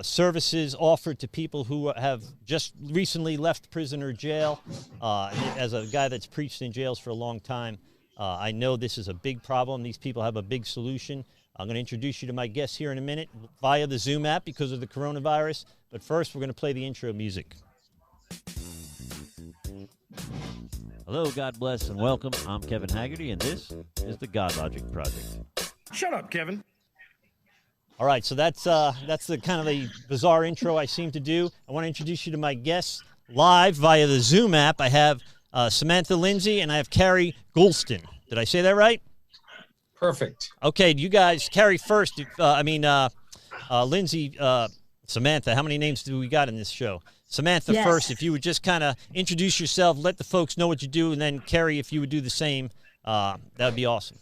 services offered to people who have just recently left prison or jail. As a guy that's preached in jails for a long time, I know this is a big problem. These people have a big solution. I'm going to introduce you to my guests here in a minute via the Zoom app because of the coronavirus. But first, we're going to play the intro music. Hello, God bless, and welcome. I'm Kevin Haggerty, and this is the Godlogic Project. Shut up, Kevin. All right, so that's the kind of the bizarre intro I seem to do. I want to introduce you to my guests live via the Zoom app. I have Samantha Lindsey and I have Cary Goulston. Did I say that right? Perfect. Okay, you guys, Cary first. Lindsey, Samantha. How many names do we got in this show? Samantha first. If you would just kind of introduce yourself, let the folks know what you do, and then Cary, if you would do the same, that would be awesome.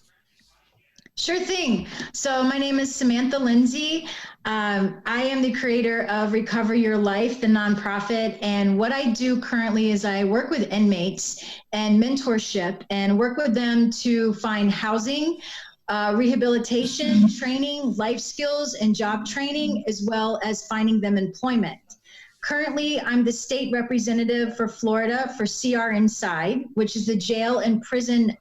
Sure thing. So my name is Samantha Lindsey. I am the creator of Recover Your Life, the nonprofit. And what I do currently is I work with inmates and mentorship and work with them to find housing, rehabilitation, training, life skills, and job training, as well as finding them employment. Currently, I'm the state representative for Florida for CR Inside, which is the jail and prison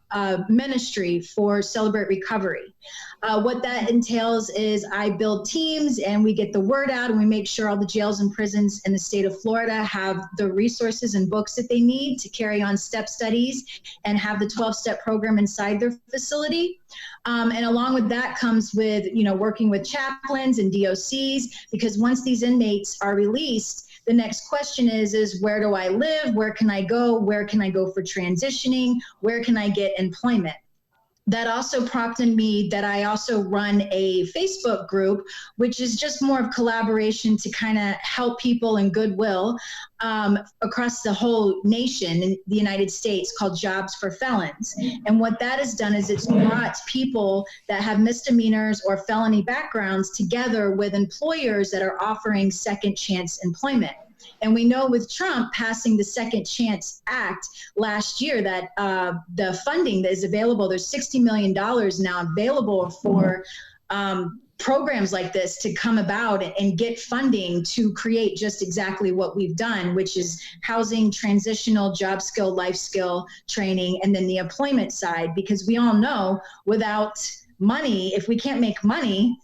ministry for Celebrate Recovery. What that entails is I build teams and we get the word out and we make sure all the jails and prisons in the state of Florida have the resources and books that they need to carry on step studies and have the 12-step program inside their facility. And along with that comes with, working with chaplains and DOCs, because once these inmates are released, the next question is where do I live? Where can I go? Where can I go for transitioning? Where can I get employment? That also prompted me that I also run a Facebook group, which is just more of collaboration to kind of help people in goodwill across the whole nation in the United States, called Jobs for Felons. And what that has done is it's brought people that have misdemeanors or felony backgrounds together with employers that are offering second chance employment. And we know with Trump passing the Second Chance Act last year that the funding that is available, there's $60 million now available for programs like this to come about and get funding to create just exactly what we've done, which is housing, transitional, job skill, life skill training, and then the employment side. Because we all know without money, if we can't make money,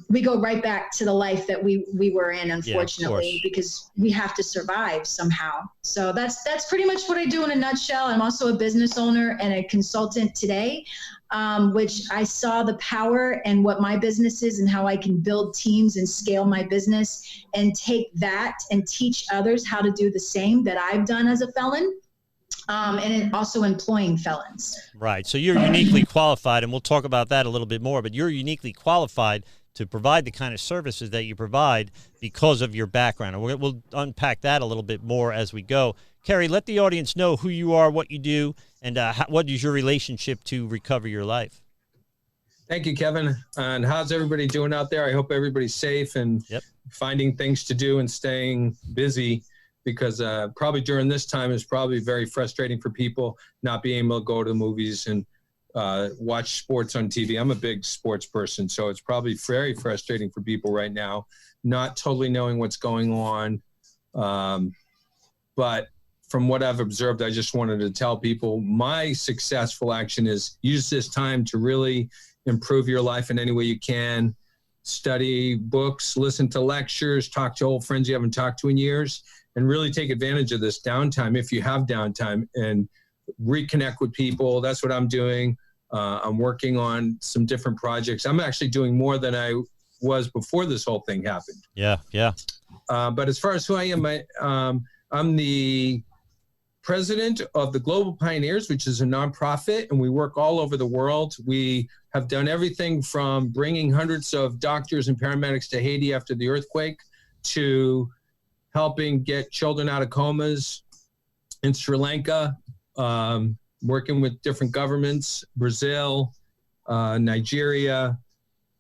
we go right back to the life that we were in, unfortunately, because we have to survive somehow. So that's pretty much what I do in a nutshell. I'm also a business owner and a consultant today, which I saw the power and what my business is and how I can build teams and scale my business and take that and teach others how to do the same that I've done as a felon. And also employing felons. Right. So you're uniquely qualified, and we'll talk about that a little bit more, but you're uniquely qualified to provide the kind of services that you provide because of your background. And we'll unpack that a little bit more as we go. Cary, let the audience know who you are, what you do, and what is your relationship to Recover Your Life. Thank you, Kevin. And how's everybody doing out there? I hope everybody's safe and finding things to do and staying busy, because probably during this time is probably very frustrating for people not being able to go to the movies and watch sports on TV. I'm a big sports person, so it's probably very frustrating for people right now, not totally knowing what's going on. But from what I've observed, I just wanted to tell people my successful action is use this time to really improve your life in any way you can. Study books, listen to lectures, talk to old friends you haven't talked to in years, and really take advantage of this downtime if you have downtime and reconnect with people. That's what I'm doing. I'm working on some different projects. I'm actually doing more than I was before this whole thing happened. Yeah. But as far as who I am, I'm the president of the Global Pioneers, which is a nonprofit, and we work all over the world. We have done everything from bringing hundreds of doctors and paramedics to Haiti after the earthquake to helping get children out of comas in Sri Lanka, working with different governments, Brazil, Nigeria.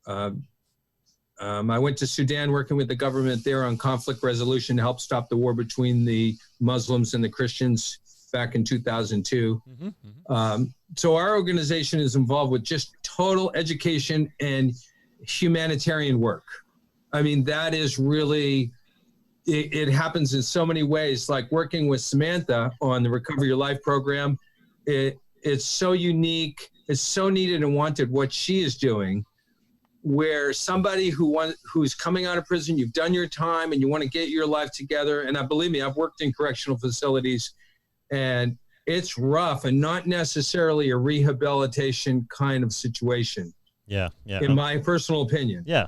I went to Sudan working with the government there on conflict resolution to help stop the war between the Muslims and the Christians back in 2002. So our organization is involved with just total education and humanitarian work. I mean, that is really, it happens in so many ways. Like working with Samantha on the Recover Your Life program, it's so unique. It's so needed and wanted what she is doing, where somebody who's coming out of prison, you've done your time and you want to get your life together. And believe me, I've worked in correctional facilities, and it's rough and not necessarily a rehabilitation kind of situation. Yeah. In my personal opinion. Yeah.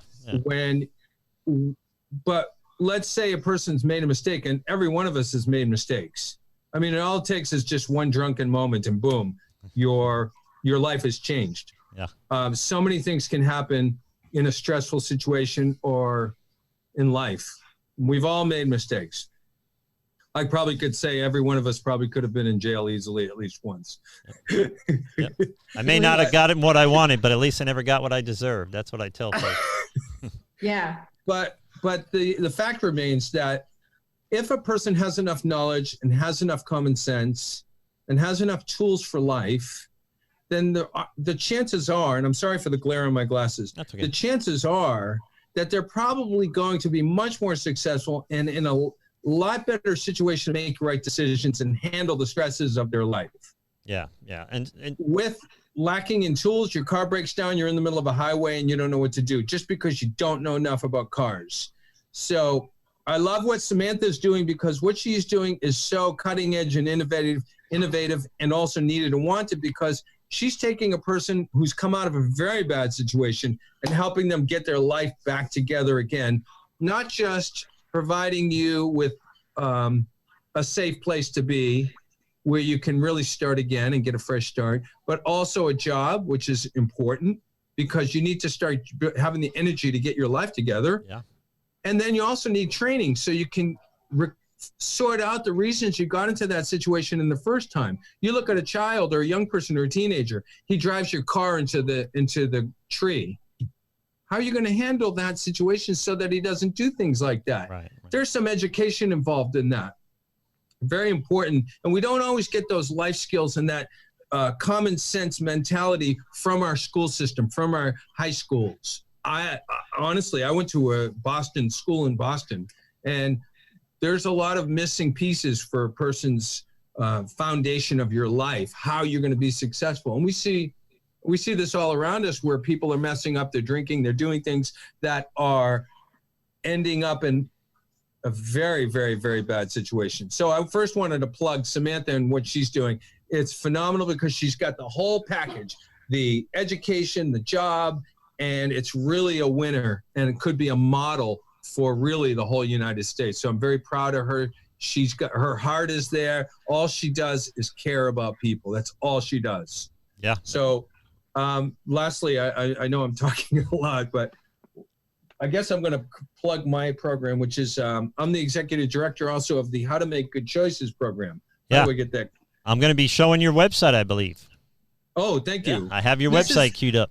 But let's say a person's made a mistake, and every one of us has made mistakes. I mean, all it takes is just one drunken moment, and boom, your life has changed. Yeah. So many things can happen in a stressful situation or in life. We've all made mistakes. I probably could say every one of us probably could have been in jail easily at least once. Yep. I may not have gotten what I wanted, but at least I never got what I deserved. That's what I tell folks. Yeah. But the fact remains that if a person has enough knowledge and has enough common sense and has enough tools for life, then the chances are, and I'm sorry for the glare on my glasses, That's okay. The chances are that they're probably going to be much more successful and in a lot better situation to make right decisions and handle the stresses of their life. Yeah. And with lacking in tools, your car breaks down, you're in the middle of a highway and you don't know what to do just because you don't know enough about cars. So I love what Samantha's doing, because what she's doing is so cutting edge and innovative and also needed and wanted, because she's taking a person who's come out of a very bad situation and helping them get their life back together again, not just providing you with a safe place to be where you can really start again and get a fresh start, but also a job, which is important because you need to start having the energy to get your life together. Yeah. And then you also need training so you can sort out the reasons you got into that situation in the first time. You look at a child or a young person or a teenager, he drives your car into the tree. How are you going to handle that situation so that he doesn't do things like that? Right. There's some education involved in that. Very important. And we don't always get those life skills and that common sense mentality from our school system, from our high schools. Honestly, I went to a Boston school in Boston, and there's a lot of missing pieces for a person's foundation of your life, how you're going to be successful. And we see this all around us, where people are messing up, they're drinking, they're doing things that are ending up in a very, very, very bad situation. So I first wanted to plug Samantha and what she's doing. It's phenomenal because she's got the whole package, the education, the job, and it's really a winner, and it could be a model for really the whole United States. So I'm very proud of her. She's got, her heart is there. All she does is care about people. That's all she does. Yeah. So lastly, I know I'm talking a lot, but I guess I'm going to plug my program, which is I'm the executive director also of the How to Make Good Choices program. How do we get that? I'm going to be showing your website, I believe. Oh, thank you. I have your website queued up.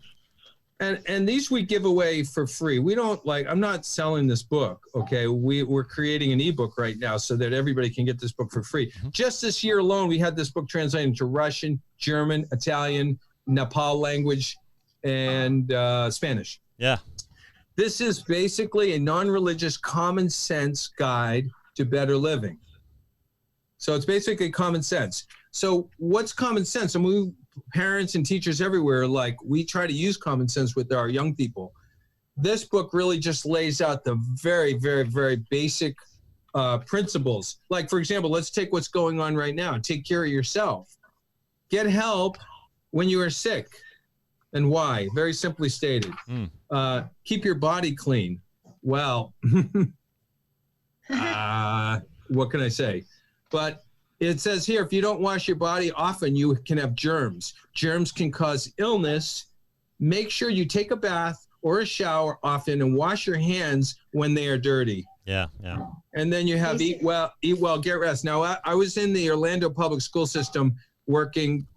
And these we give away for free. We don't I'm not selling this book, okay? We're creating an ebook right now so that everybody can get this book for free. Mm-hmm. Just this year alone, we had this book translated into Russian, German, Italian, Nepal language, and Spanish. Yeah. This is basically a non-religious common sense guide to better living. So it's basically common sense. So what's common sense? I mean, parents and teachers everywhere, we try to use common sense with our young people. This book really just lays out the very, very, very basic principles. Like, for example, let's take what's going on right now. Take care of yourself. Get help when you are sick. And why? Very simply stated. Keep your body clean. Well, what can I say? But it says here, if you don't wash your body often, you can have germs. Germs can cause illness. Make sure you take a bath or a shower often and wash your hands when they are dirty. Yeah. And then you have eat well, get rest. Now, I was in the Orlando public school system working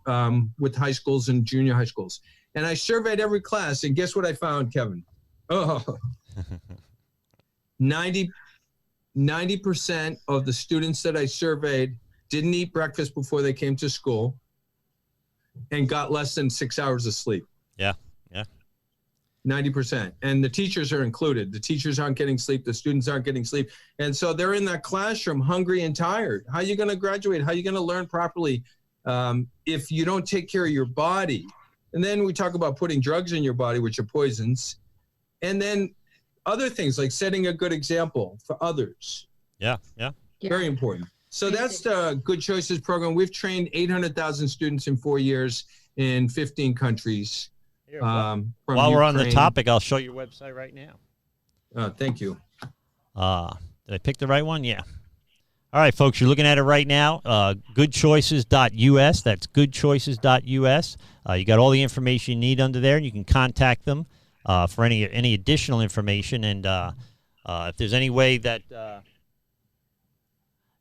with high schools and junior high schools. And I surveyed every class, and guess what I found, Kevin? 90% of the students that I surveyed didn't eat breakfast before they came to school and got less than 6 hours of sleep. Yeah. 90%. And the teachers are included. The teachers aren't getting sleep. The students aren't getting sleep. And so they're in that classroom hungry and tired. How are you going to graduate? How are you going to learn properly if you don't take care of your body? And then we talk about putting drugs in your body, which are poisons. And then other things like setting a good example for others. Yeah. Very important. So that's the Good Choices program. We've trained 800,000 students in 4 years in 15 countries. While we're on the topic, I'll show your website right now. Thank you. Did I pick the right one? Yeah. All right, folks, you're looking at it right now. Goodchoices.us. That's goodchoices.us. You got all the information you need under there, and you can contact them for any additional information. And if there's any way that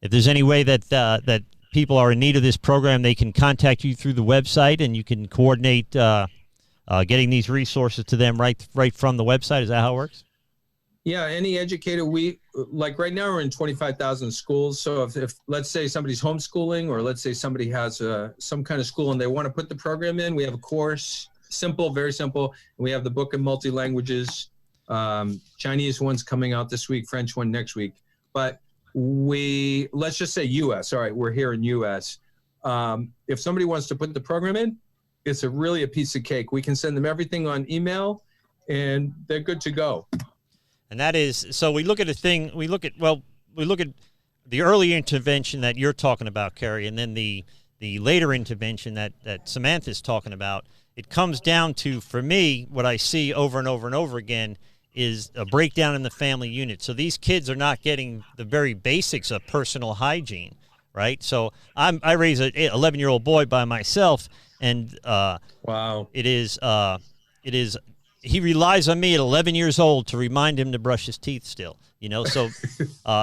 that people are in need of this program, they can contact you through the website, and you can coordinate getting these resources to them right from the website. Is that how it works? Yeah, any educator, like right now we're in 25,000 schools. So if let's say somebody's homeschooling, or let's say somebody has some kind of school and they want to put the program in, we have a course, simple, very simple. And we have the book in multi-languages. Chinese one's coming out this week, French one next week. But let's just say US. All right, we're here in US. If somebody wants to put the program in, it's really a piece of cake. We can send them everything on email, and they're good to go. And that is, so we look at we look at the early intervention that you're talking about, Cary, and then the later intervention that Samantha's talking about. It comes down to, for me, what I see over and over and over again is a breakdown in the family unit. So these kids are not getting the very basics of personal hygiene, right? So I raise an 11-year-old boy by myself, and wow, it is he relies on me at 11 years old to remind him to brush his teeth still, so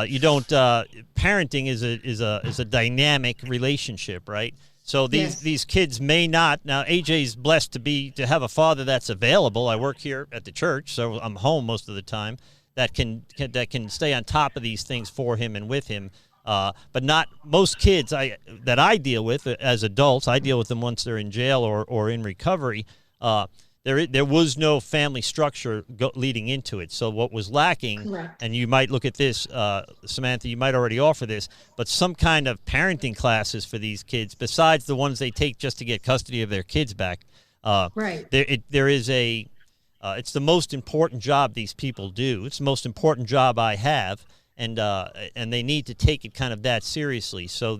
you don't parenting is a dynamic relationship, right? So these kids may not. Now AJ's blessed to have a father that's available. I work here at the church, so I'm home most of the time, that can stay on top of these things for him and with him. But not most kids that I deal with as adults. I deal with them once they're in jail or in recovery. There was no family structure leading into it. So what was lacking, correct, and you might look at this, Samantha, you might already offer this, but some kind of parenting classes for these kids besides the ones they take just to get custody of their kids back. Right. There is it's the most important job these people do. It's the most important job I have, and they need to take it kind of that seriously. So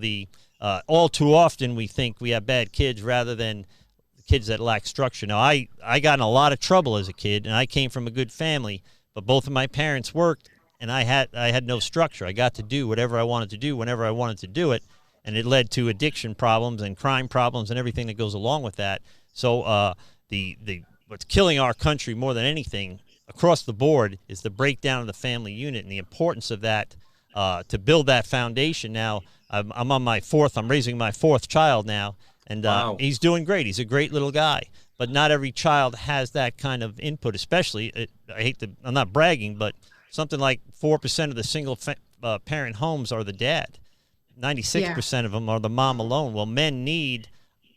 all too often we think we have bad kids rather than kids that lack structure. Now, I got in a lot of trouble as a kid, and I came from a good family, but both of my parents worked, and I had no structure. I got to do whatever I wanted to do whenever I wanted to do it, and it led to addiction problems and crime problems and everything that goes along with that. So what's killing our country more than anything across the board is the breakdown of the family unit and the importance of that to build that foundation. Now, I'm raising my fourth child now. And wow, he's doing great. He's a great little guy. But not every child has that kind of input, especially, I'm not bragging, but something like 4% of the single parent homes are the dad. 96% of them are the mom alone. Well, men need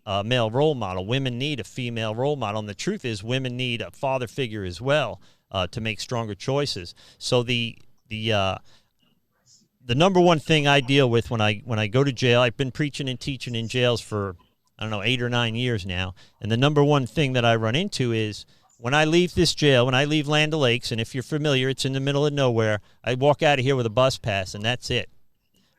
a male role model. Women need a female role model. And the truth is women need a father figure as well to make stronger choices. So the number one thing I deal with when I go to jail, I've been preaching and teaching in jails for 8 or 9 years now. And the number one thing that I run into is when I leave this jail, when I leave Land O'Lakes, and if you're familiar, it's in the middle of nowhere, I walk out of here with a bus pass, and that's it,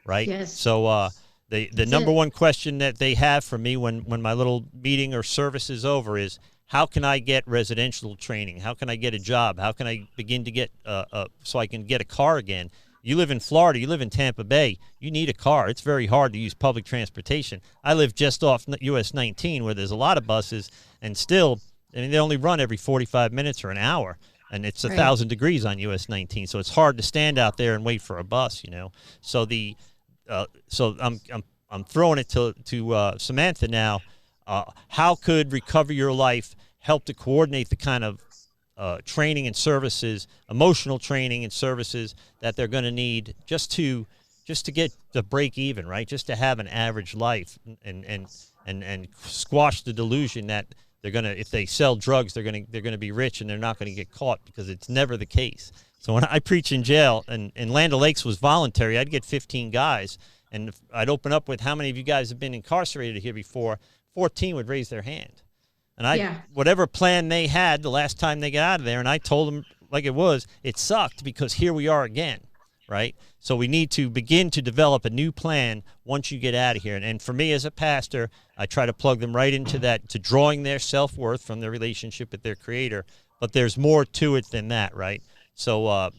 right? Yes. So the number one question that they have for me when my little meeting or service is over is, how can I get residential training? How can I get a job? How can I begin to get so I can get a car again? You live in Florida, you live in Tampa Bay, you need a car. It's very hard to use public transportation. I live just off US 19 where there's a lot of buses, and still, they only run every 45 minutes or an hour, and it's 1,000 degrees on US 19, so it's hard to stand out there and wait for a bus, So so I'm throwing it to Samantha now. How could Recover Your Life help to coordinate the kind of training and services, emotional training and services that they're going to need just to get the break even, right? Just to have an average life and squash the delusion that if they sell drugs, they're gonna be rich and they're not gonna get caught, because it's never the case. So when I preach in jail, and Land O'Lakes was voluntary, I'd get 15 guys, and I'd open up with, how many of you guys have been incarcerated here before? 14 would raise their hand. And whatever plan they had the last time they got out of there, and I told them like it sucked, because here we are again, right? So we need to begin to develop a new plan once you get out of here. And for me as a pastor, I try to plug them right into that, to drawing their self-worth from their relationship with their Creator. But there's more to it than that, right? So,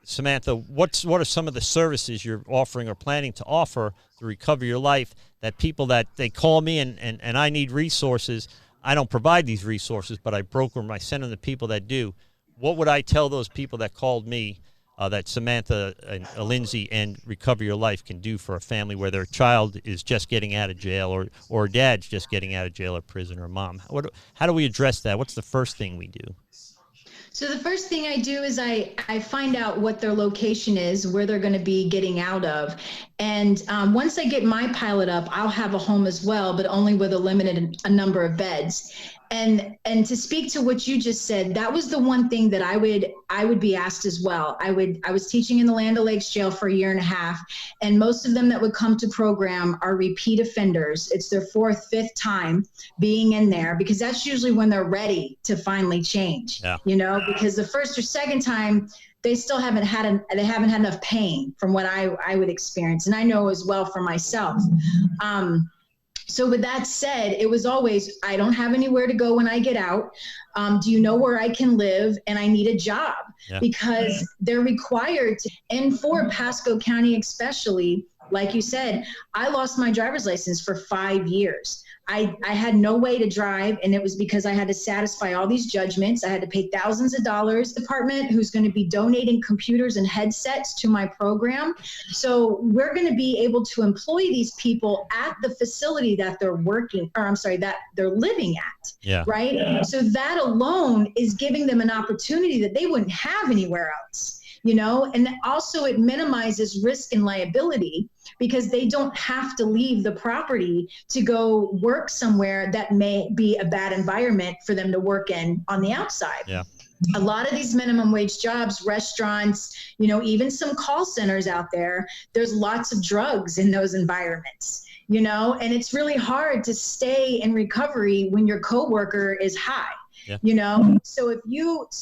Samantha, what are some of the services you're offering or planning to offer to Recover Your Life, that people that they call me and I need resources? I don't provide these resources, but I broker them. I send them to people that do. What would I tell those people that called me that Samantha and Lindsey and Recover Your Life can do for a family where their child is just getting out of jail, or dad's just getting out of jail or prison, or mom? How do we address that? What's the first thing we do? So the first thing I do is I find out what their location is, where they're going to be getting out of. And once I get my pilot up, I'll have a home as well, but only with a number of beds. And to speak to what you just said, that was the one thing that I would be asked as well. I was teaching in the Land O'Lakes jail for 1.5 years, and most of them that would come to program are repeat offenders. It's their 4th, 5th time being in there, because that's usually when they're ready to finally change. Yeah. Because the first or second time, they still haven't had enough pain from what I would experience, and I know as well for myself. So with that said, it was always, I don't have anywhere to go when I get out. Do you know where I can live? And I need a job. Yeah. Because they're required to, and for Pasco County especially, like you said, I lost my driver's license for 5 years. I had no way to drive, and it was because I had to satisfy all these judgments. I had to pay thousands of dollars. Department who's going to be donating computers and headsets to my program. So we're going to be able to employ these people at the facility that they're that they're living at. Yeah. Right. Yeah. So that alone is giving them an opportunity that they wouldn't have anywhere else. And also it minimizes risk and liability, because they don't have to leave the property to go work somewhere that may be a bad environment for them to work in on the outside. Yeah. A lot of these minimum wage jobs, restaurants, even some call centers out there, there's lots of drugs in those environments, and it's really hard to stay in recovery when your coworker is high. Yeah. So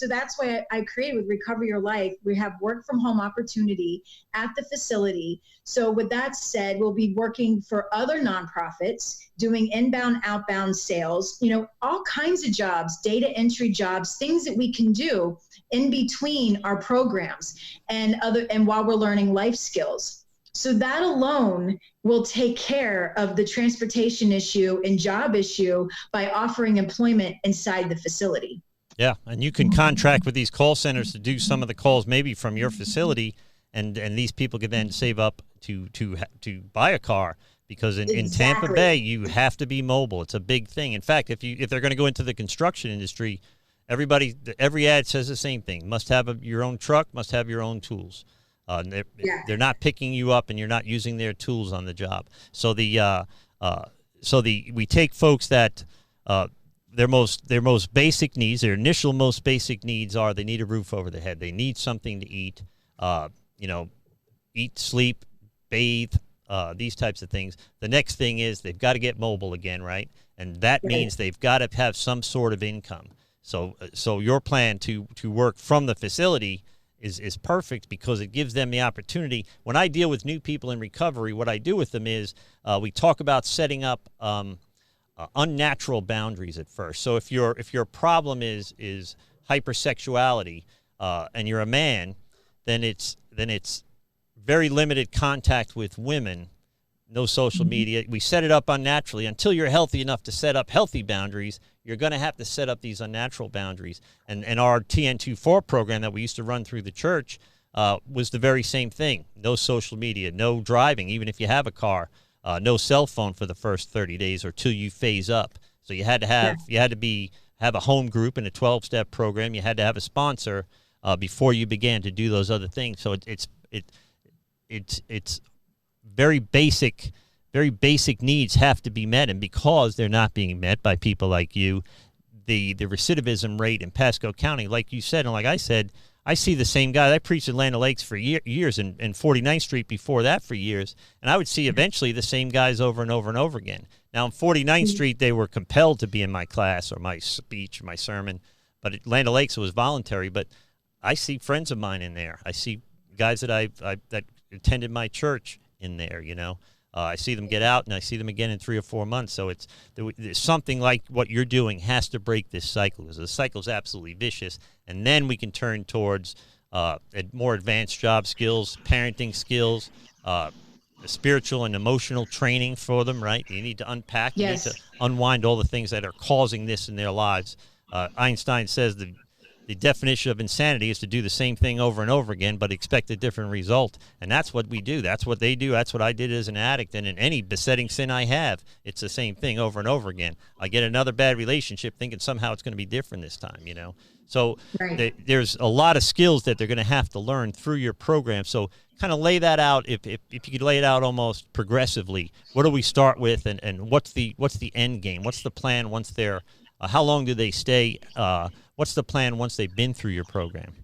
that's why I created with Recover Your Life. We have work from home opportunity at the facility. So with that said, we'll be working for other nonprofits, doing inbound, outbound sales, all kinds of jobs, data entry jobs, things that we can do in between our programs and while we're learning life skills. So that alone will take care of the transportation issue and job issue by offering employment inside the facility. Yeah, and you can contract with these call centers to do some of the calls maybe from your facility, and these people could then save up to buy a car, because in Tampa Bay you have to be mobile. It's a big thing. In fact, if they're going to go into the construction industry, every ad says the same thing: must have your own truck, must have your own tools. They're not picking you up, and you're not using their tools on the job. So we take folks that their most basic needs, their initial most basic needs are, they need a roof over their head, they need something to eat, eat, sleep, bathe, these types of things. The next thing is they've got to get mobile again, right? And that means they've got to have some sort of income. So your plan to work from the facility is perfect, because it gives them the opportunity. When I deal with new people in recovery, what I do with them is we talk about setting up unnatural boundaries at first. So if your problem is hypersexuality and you're a man, then it's very limited contact with women, no social media. We set it up unnaturally. Until you're healthy enough to set up healthy boundaries, you're going to have to set up these unnatural boundaries. And our TN24 program that we used to run through the church was the very same thing. No social media, no driving, even if you have a car, no cell phone for the first 30 days or till you phase up. So you had to have have a home group in a 12-step program. You had to have a sponsor before you began to do those other things. So it's very basic very basic needs have to be met, and because they're not being met by people like you, the recidivism rate in Pasco County, like you said, and like I said, I see the same guy. I preached at Land O'Lakes for years, and 49th Street before that for years, and I would see eventually the same guys over and over and over again. Now, on 49th Street, they were compelled to be in my class or my speech or my sermon, but at Land O'Lakes, it was voluntary. But I see friends of mine in there. I see guys that that attended my church in there, you know. I see them get out, and I see them again in 3 or 4 months. So there's something like what you're doing has to break this cycle, because the cycle is absolutely vicious. And then we can turn towards more advanced job skills, parenting skills, spiritual and emotional training for them, right? You need to unpack, yes. You need to unwind all the things that are causing this in their lives. Einstein says the definition of insanity is to do the same thing over and over again, but expect a different result. And that's what we do. That's what they do. That's what I did as an addict. And in any besetting sin I have, it's the same thing over and over again. I get another bad relationship thinking somehow it's going to be different this time, you know. So right. There's a lot of skills that they're going to have to learn through your program. So kind of lay that out, if you could lay it out almost progressively. What do we start with, and what's the end game? What's the plan once they're how long do they stay? What's the plan once they've been through your program?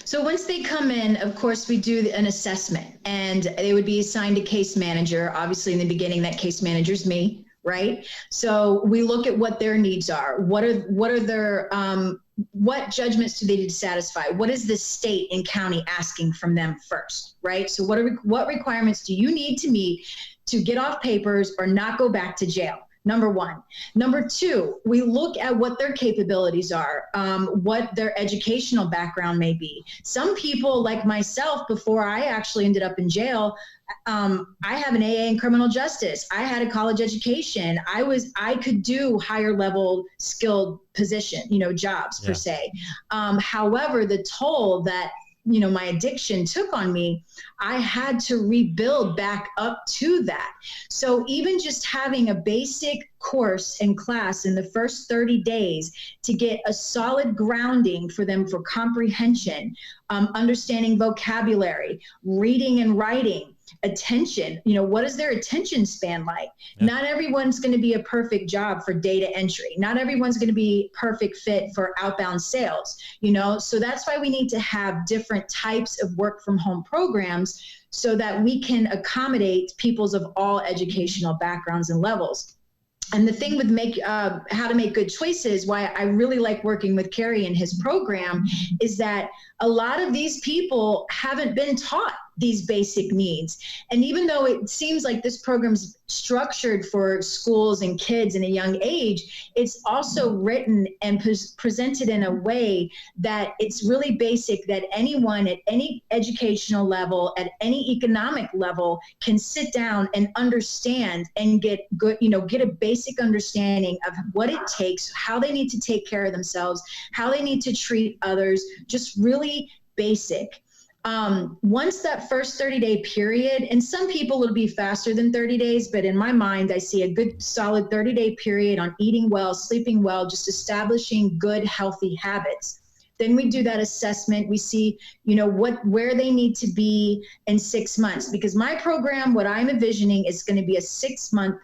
So once they come in, of course, we do an assessment, and they would be assigned a case manager. Obviously, in the beginning, that case manager is me, right? So we look at what their needs are. What are their what judgments do they need to satisfy? What is the state and county asking from them first, right? So what requirements do you need to meet to get off papers or not go back to jail? Number one. Number two, we look at what their capabilities are, what their educational background may be. Some people, like myself, before I actually ended up in jail, I have an AA in criminal justice. I had a college education. I could do higher level skilled position, jobs per se. However, the toll that my addiction took on me, I had to rebuild back up to that. So even just having a basic course and class in the first 30 days to get a solid grounding for them for comprehension, understanding vocabulary, reading and writing, attention, what is their attention span like? Yeah. Not everyone's going to be a perfect job for data entry. Not everyone's going to be perfect fit for outbound sales, so that's why we need to have different types of work from home programs so that we can accommodate peoples of all educational backgrounds and levels. And the thing with how to make good choices, why I really like working with Cary and his program, is that a lot of these people haven't been taught these basic needs. And even though it seems like this program's structured for schools and kids in a young age, it's also written and presented in a way that it's really basic, that anyone at any educational level, at any economic level, can sit down and understand and get good, get a basic understanding of what it takes, how they need to take care of themselves, how they need to treat others, just really basic. Once that first 30-day period, and some people it'll be faster than 30 days, but in my mind, I see a good solid 30-day period on eating well, sleeping well, just establishing good, healthy habits. Then we do that assessment. We see, where they need to be in 6 months, because my program, what I'm envisioning is going to be a 6-month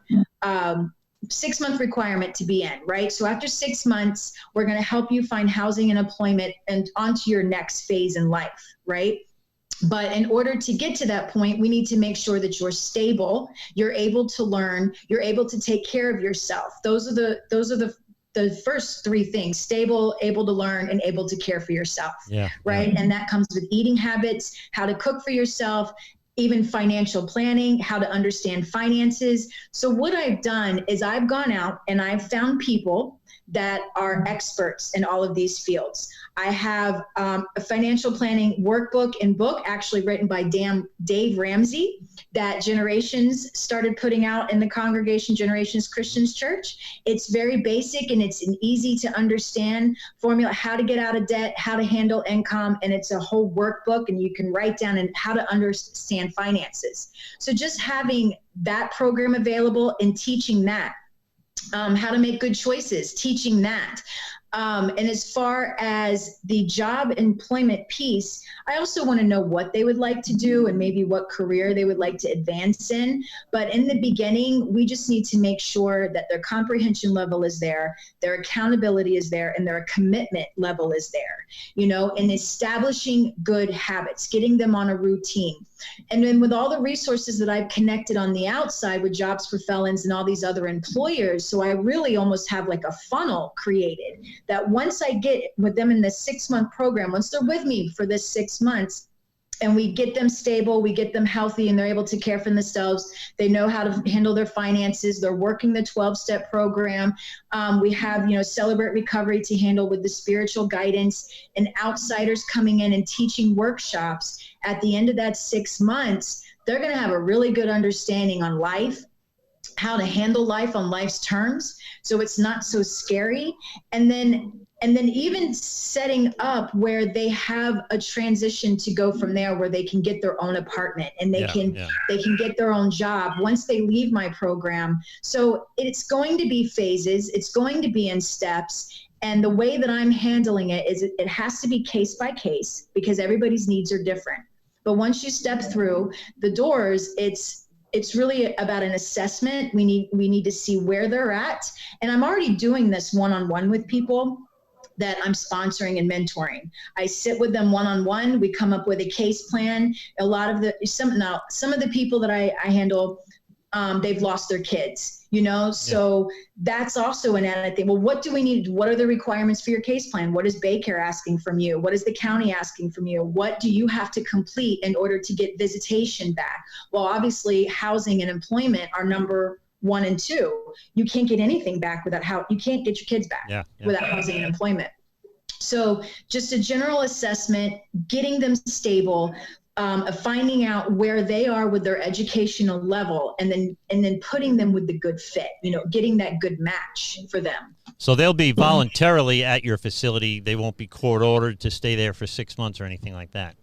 requirement to be in, right? So after 6 months, we're going to help you find housing and employment and onto your next phase in life, right? But in order to get to that point, we need to make sure that you're stable, you're able to learn, you're able to take care of yourself. Those are the first three things: stable, able to learn, and able to care for yourself, right? And that comes with eating habits, how to cook for yourself, even financial planning, how to understand finances. So what I've done is I've gone out and I've found people that are experts in all of these fields. I have a financial planning workbook and book actually written by Dave Ramsey that Generations started putting out in the congregation, Generations Christians Church. It's very basic and it's an easy to understand formula, how to get out of debt, how to handle income, and it's a whole workbook, and you can write down and how to understand finances. So just having that program available and teaching that, how to make good choices, teaching that. And as far as the job employment piece, I also want to know what they would like to do and maybe what career they would like to advance in. But in the beginning, we just need to make sure that their comprehension level is there, their accountability is there, and their commitment level is there, and establishing good habits, getting them on a routine. And then with all the resources that I've connected on the outside with Jobs for Felons and all these other employers, so I really almost have like a funnel created that once I get with them in this 6-month program, once they're with me for this 6 months, and we get them stable, we get them healthy, and they're able to care for themselves. They know how to handle their finances. They're working the 12-step program. We have, Celebrate Recovery to handle with the spiritual guidance, and outsiders coming in and teaching workshops. At the end of that 6 months, they're going to have a really good understanding on life, how to handle life on life's terms, so it's not so scary. And then even setting up where they have a transition to go from there, where they can get their own apartment and they can get their own job once they leave my program. So it's going to be phases. It's going to be in steps. And the way that I'm handling it is it has to be case by case, because everybody's needs are different. But once you step through the doors, it's really about an assessment. We need to see where they're at. And I'm already doing this one-on-one with people that I'm sponsoring and mentoring. I sit with them one-on-one. We come up with a case plan. Some of the people that I handle, they've lost their kids, so that's also an added thing. Well, what do we need? What are the requirements for your case plan? What is Baycare asking from you? What is the county asking from you? What do you have to complete in order to get visitation back? Well, obviously housing and employment are number 1 and 2. You can't get anything back you can't get your kids back without housing and employment. So just a general assessment, getting them stable, finding out where they are with their educational level, and then putting them with the good fit, getting that good match for them. So they'll be voluntarily at your facility. They won't be court ordered to stay there for 6 months or anything like that.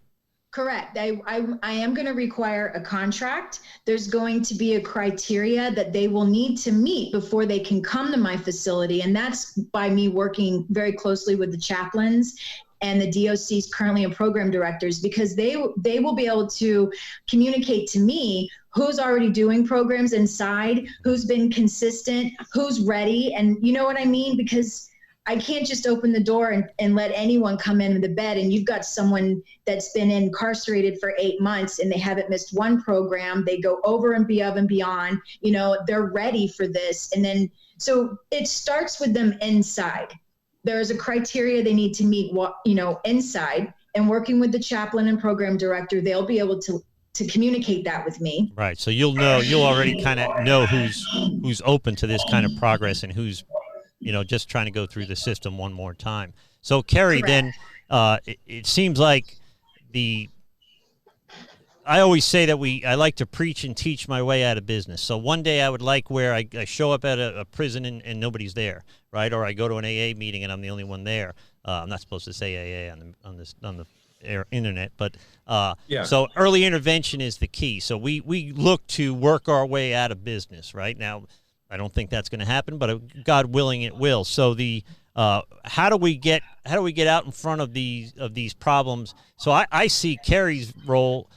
Correct. I am going to require a contract. There's going to be a criteria that they will need to meet before they can come to my facility. And that's by me working very closely with the chaplains and the DOCs currently and program directors, because they will be able to communicate to me who's already doing programs inside, who's been consistent, who's ready. And you know what I mean? Because I can't just open the door and let anyone come in the bed, and you've got someone that's been incarcerated for 8 months and they haven't missed one program. They go over and above and beyond, they're ready for this. And then, so it starts with them inside. There's a criteria they need to meet, inside, and working with the chaplain and program director, they'll be able to communicate that with me. Right. So you'll already kind of know who's open to this kind of progress and who's, just trying to go through the system one more time. So Cary, then it seems like I always say that I like to preach and teach my way out of business. So one day I would like where I show up at a prison and nobody's there, right? Or I go to an AA meeting and I'm the only one there. I'm not supposed to say AA on the internet, but so early intervention is the key. So we look to work our way out of business right now. I don't think that's going to happen, but God willing, it will. So how do we get out in front of these problems? So I see Cary's role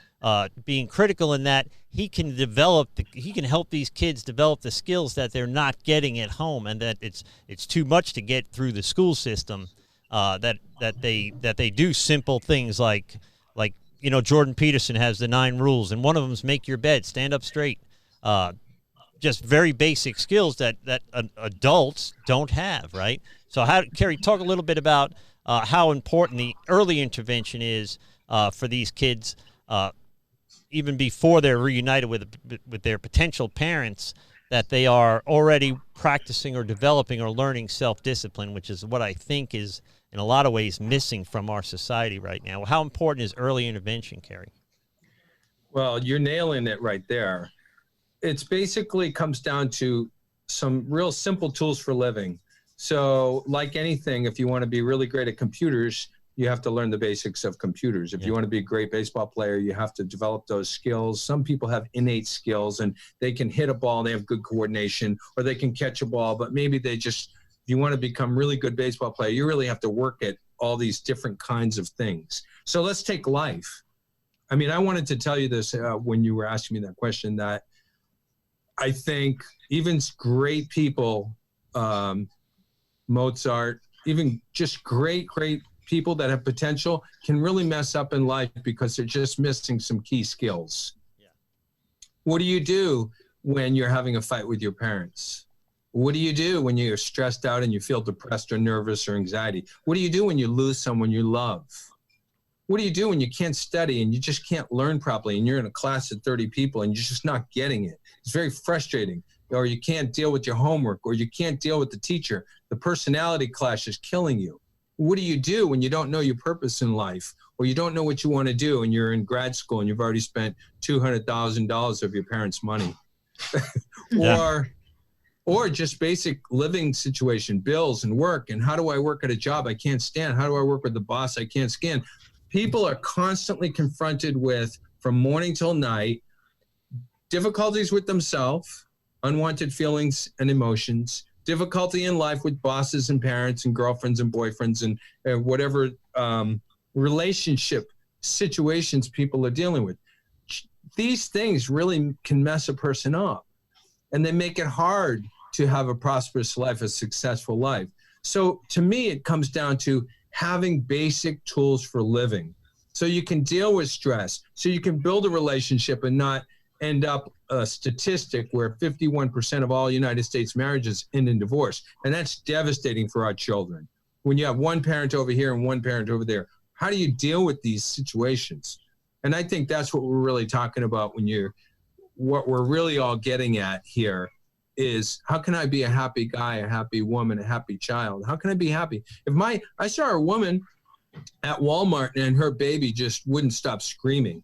being critical in that he can help these kids develop the skills that they're not getting at home, and that it's too much to get through the school system. That they do simple things like Jordan Peterson has the 9 rules, and one of them is make your bed, stand up straight. Just very basic skills that adults don't have, right? So Cary, talk a little bit about how important the early intervention is for these kids, even before they're reunited with their potential parents, that they are already practicing or developing or learning self-discipline, which is what I think is in a lot of ways missing from our society right now. How important is early intervention, Cary? Well, you're nailing it right there. It's basically comes down to some real simple tools for living. So like anything, if you want to be really great at computers, you have to learn the basics of computers. If you want to be a great baseball player, you have to develop those skills. Some people have innate skills and they can hit a ball and they have good coordination, or they can catch a ball, but maybe they just if you want to become really good baseball player, you really have to work at all these different kinds of things. So let's take life. I mean, I wanted to tell you this when you were asking me that question, that I think even great people, Mozart, even just great people that have potential can really mess up in life because they're just missing some key skills. Yeah. What do you do when you're having a fight with your parents? What do you do when you're stressed out and you feel depressed or nervous or anxiety? What do you do when you lose someone you love? What do you do when you can't study and you just can't learn properly and you're in a class of 30 people and you're just not getting it? It's very frustrating. Or you can't deal with your homework, or you can't deal with the teacher. The personality clash is killing you. What do you do when you don't know your purpose in life, or you don't know what you want to do and you're in grad school and you've already spent $200,000 of your parents' money? Or just basic living situation, bills and work. And how do I work at a job I can't stand? How do I work with the boss I can't stand? People are constantly confronted with, from morning till night, difficulties with themselves, unwanted feelings and emotions, difficulty in life with bosses and parents and girlfriends and boyfriends and whatever relationship situations people are dealing with. These things really can mess a person up, and they make it hard to have a prosperous life, a successful life. So to me, it comes down to having basic tools for living so you can deal with stress, so you can build a relationship and not end up a statistic where 51% of all United States marriages end in divorce. And that's devastating for our children. When you have one parent over here and one parent over there, how do you deal with these situations? And I think that's what we're really talking about what we're really all getting at here is, how can I be a happy guy, a happy woman, a happy child? How can I be happy? I saw a woman at Walmart and her baby just wouldn't stop screaming.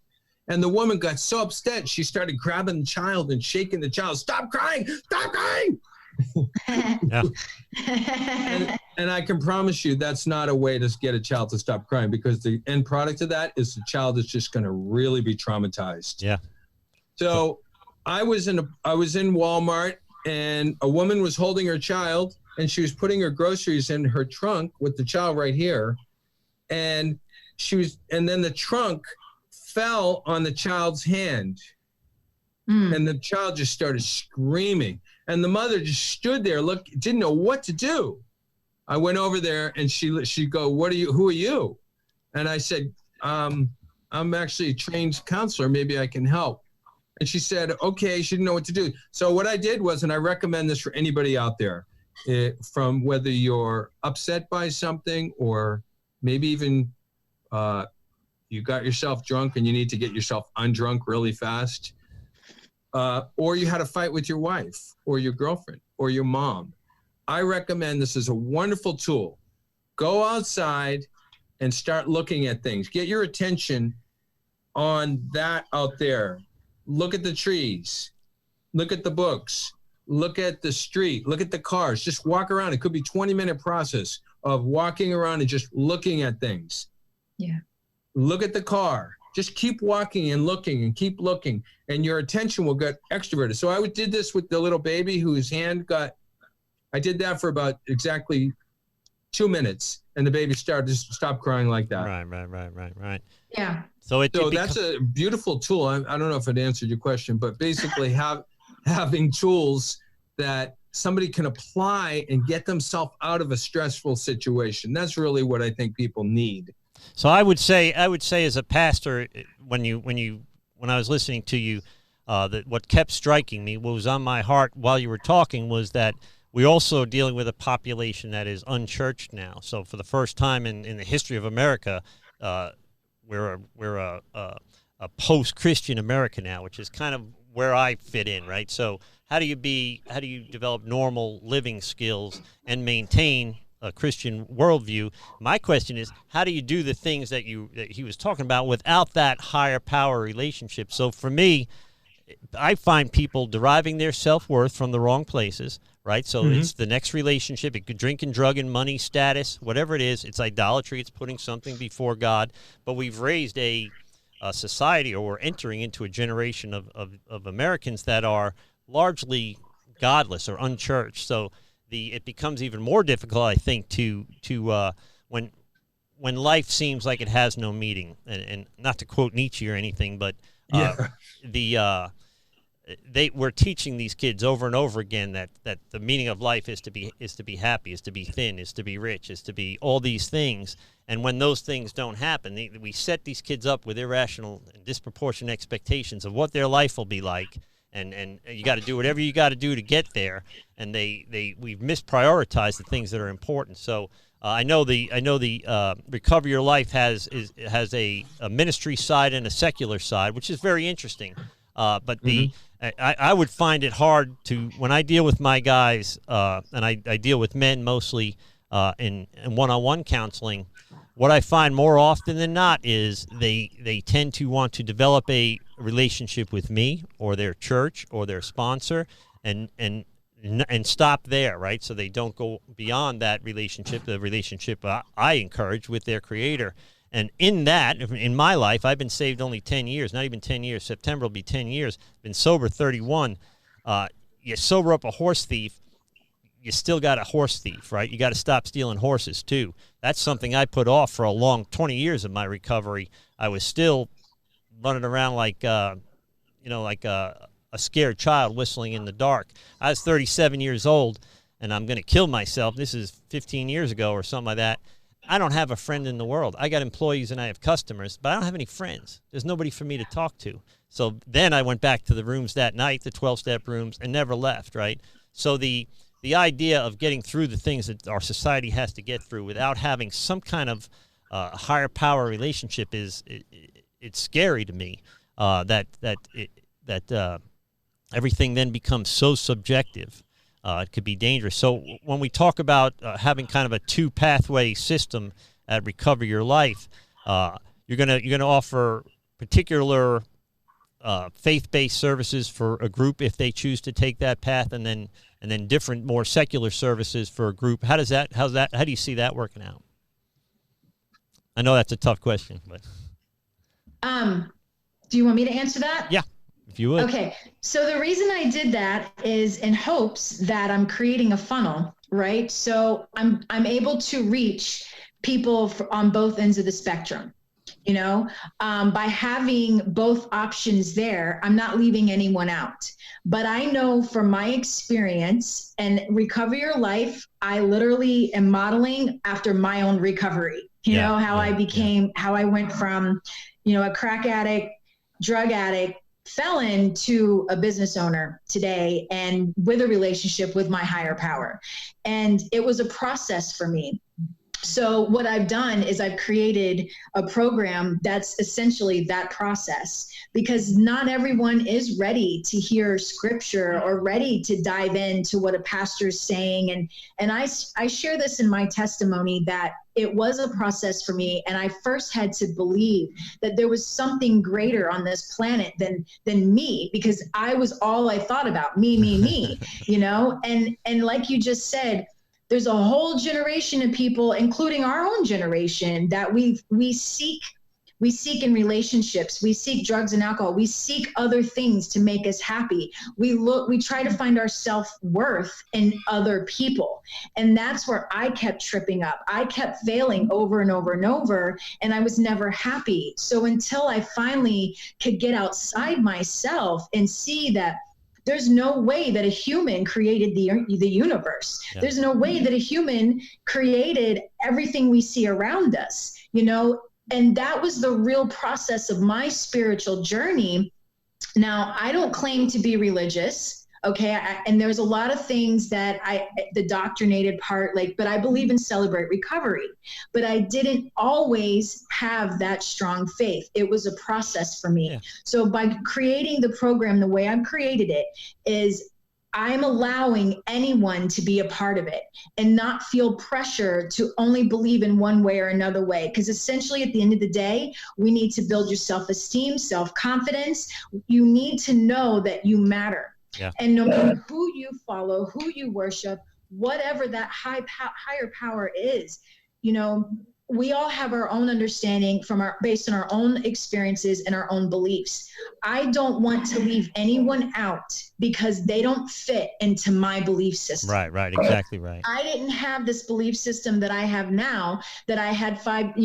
And the woman got so upset, she started grabbing the child and shaking the child. Stop crying! Stop crying! and I can promise you that's not a way to get a child to stop crying, because the end product of that is the child is just going to really be traumatized. Yeah. So I was in Walmart, and a woman was holding her child, and she was putting her groceries in her trunk with the child right here, and then the trunk fell on the child's hand, and the child just started screaming, and the mother just stood there, didn't know what to do. I went over there, and she go, who are you? And I said, I'm actually a trained counselor, maybe I can help. And she said, okay. She didn't know what to do. So what I did was, and I recommend this for anybody out there, from whether you're upset by something, or maybe even you got yourself drunk and you need to get yourself undrunk really fast, or you had a fight with your wife or your girlfriend or your mom. I recommend this is a wonderful tool. Go outside and start looking at things. Get your attention on that out there. Look at the trees. Look at the books. Look at the street. Look at the cars. Just walk around. It could be a 20-minute process of walking around and just looking at things. Yeah. Look at the car. Just keep walking and looking and keep looking, and your attention will get extroverted. So I did this with the little baby whose hand I did that for about exactly 2 minutes, and the baby started to stop crying like that. Right. Yeah. So that's a beautiful tool. I don't know if it answered your question, but basically having tools that somebody can apply and get themselves out of a stressful situation. That's really what I think people need. So I would say as a pastor, when I was listening to you, that what kept striking me, what was on my heart while you were talking, was that we're also dealing with a population that is unchurched now. So for the first time in the history of America, we're a post-Christian America now, which is kind of where I fit in, right? So how do you develop normal living skills and maintain a Christian worldview? My question is, how do you do the things that he was talking about without that higher power relationship? So for me, I find people deriving their self-worth from the wrong places, right? So it's the next relationship. It could drinking, drugging, money, status, whatever it is. It's idolatry. It's putting something before God. But we've raised a society, or we're entering into a generation of Americans that are largely godless or unchurched. So it becomes even more difficult, I think, to when life seems like it has no meaning. And not to quote Nietzsche or anything, but we're teaching these kids over and over again that the meaning of life is to be happy, is to be thin, is to be rich, is to be all these things. And when those things don't happen, we set these kids up with irrational and disproportionate expectations of what their life will be like. And you got to do whatever you got to do to get there. And we've misprioritized the things that are important. So I know the Recover Your Life has a ministry side and a secular side, which is very interesting. But I would find it hard when I deal with my guys, and I deal with men mostly in one-on-one counseling. What I find more often than not is they tend to want to develop a relationship with me or their church or their sponsor, and stop there, right? So they don't go beyond that relationship, the relationship I encourage with their Creator. And in my life, I've been saved only 10 years, not even 10 years. September will be 10 years. Been sober 31. You sober up a horse thief, you still got a horse thief, right? You got to stop stealing horses too. That's something I put off for a long 20 years of my recovery. I was still running around like a scared child whistling in the dark. I was 37 years old, and I'm going to kill myself. This is 15 years ago or something like that. I don't have a friend in the world. I got employees and I have customers, but I don't have any friends. There's nobody for me to talk to. So then I went back to the rooms that night, the 12-step rooms, and never left, right? So the idea of getting through the things that our society has to get through without having some kind of higher power relationship it's scary to me. That everything then becomes so subjective. It could be dangerous. So when we talk about having kind of a two-pathway system at Recover Your Life, you're gonna offer particular faith-based services for a group if they choose to take that path, and then different, more secular services for a group. How do you see that working out? I know that's a tough question, but do you want me to answer that? Yeah. If you would. Okay. So the reason I did that is in hopes that I'm creating a funnel, right? So I'm able to reach people on both ends of the spectrum, by having both options there, I'm not leaving anyone out. But I know from my experience and Recover Your Life, I literally am modeling after my own recovery, how I went from, a crack addict, drug addict, felon to a business owner today, and with a relationship with my higher power. And it was a process for me. So what I've done is I've created a program that's essentially that process, because not everyone is ready to hear scripture or ready to dive into what a pastor is saying. And I share this in my testimony that it was a process for me. And I first had to believe that there was something greater on this planet than me, because I was all I thought about, me, and like you just said, there's a whole generation of people, including our own generation, that we seek in relationships. We seek drugs and alcohol. We seek other things to make us happy. We try to find our self-worth in other people. And that's where I kept tripping up. I kept failing over and over and over, and I was never happy. So until I finally could get outside myself and see that there's no way that a human created the universe. Yeah. There's no way that a human created everything we see around us, and that was the real process of my spiritual journey. Now, I don't claim to be religious, okay? And there's a lot of things that the doctrinated part, but I believe in Celebrate Recovery, but I didn't always have that strong faith. It was a process for me. Yeah. So by creating the program the way I've created it is I'm allowing anyone to be a part of it and not feel pressure to only believe in one way or another way. Because essentially at the end of the day, we need to build your self-esteem, self-confidence. You need to know that you matter. Yeah. And no matter who you follow, who you worship, whatever that higher power is, we all have our own understanding based on our own experiences and our own beliefs. I don't want to leave anyone out because they don't fit into my belief system. Right. Exactly right. I didn't have this belief system that I have now that I had 5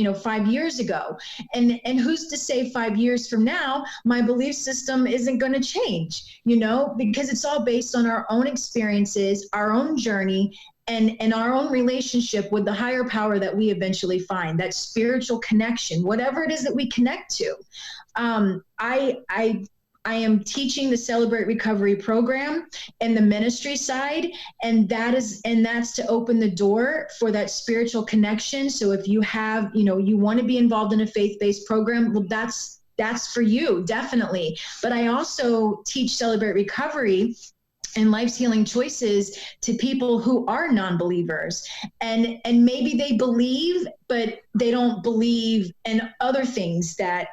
years ago. And who's to say 5 years from now, my belief system isn't going to change, because it's all based on our own experiences, our own journey, and our own relationship with the higher power that we eventually find, that spiritual connection, whatever it is that we connect to. I am teaching the Celebrate Recovery program and the ministry side, and that's to open the door for that spiritual connection. So if you have, you want to be involved in a faith-based program, well, that's for you, definitely. But I also teach Celebrate Recovery and life's healing choices to people who are non-believers, and maybe they believe, but they don't believe in other things that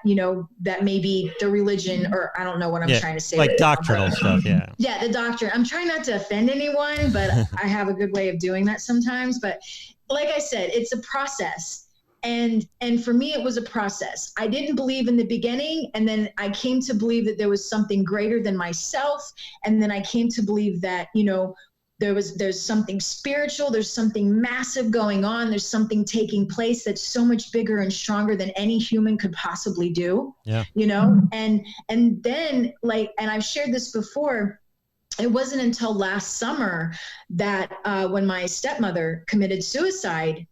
that maybe the religion, or I don't know what I'm trying to say, like doctrinal stuff. The doctrine. I'm trying not to offend anyone, but I have a good way of doing that sometimes. But like I said, it's a process. And for me, it was a process. I didn't believe in the beginning, and then I came to believe that there was something greater than myself. And then I came to believe that, there's something spiritual, there's something massive going on, there's something taking place that's so much bigger and stronger than any human could possibly do. Yeah. And then and I've shared this before, it wasn't until last summer that when my stepmother committed suicide,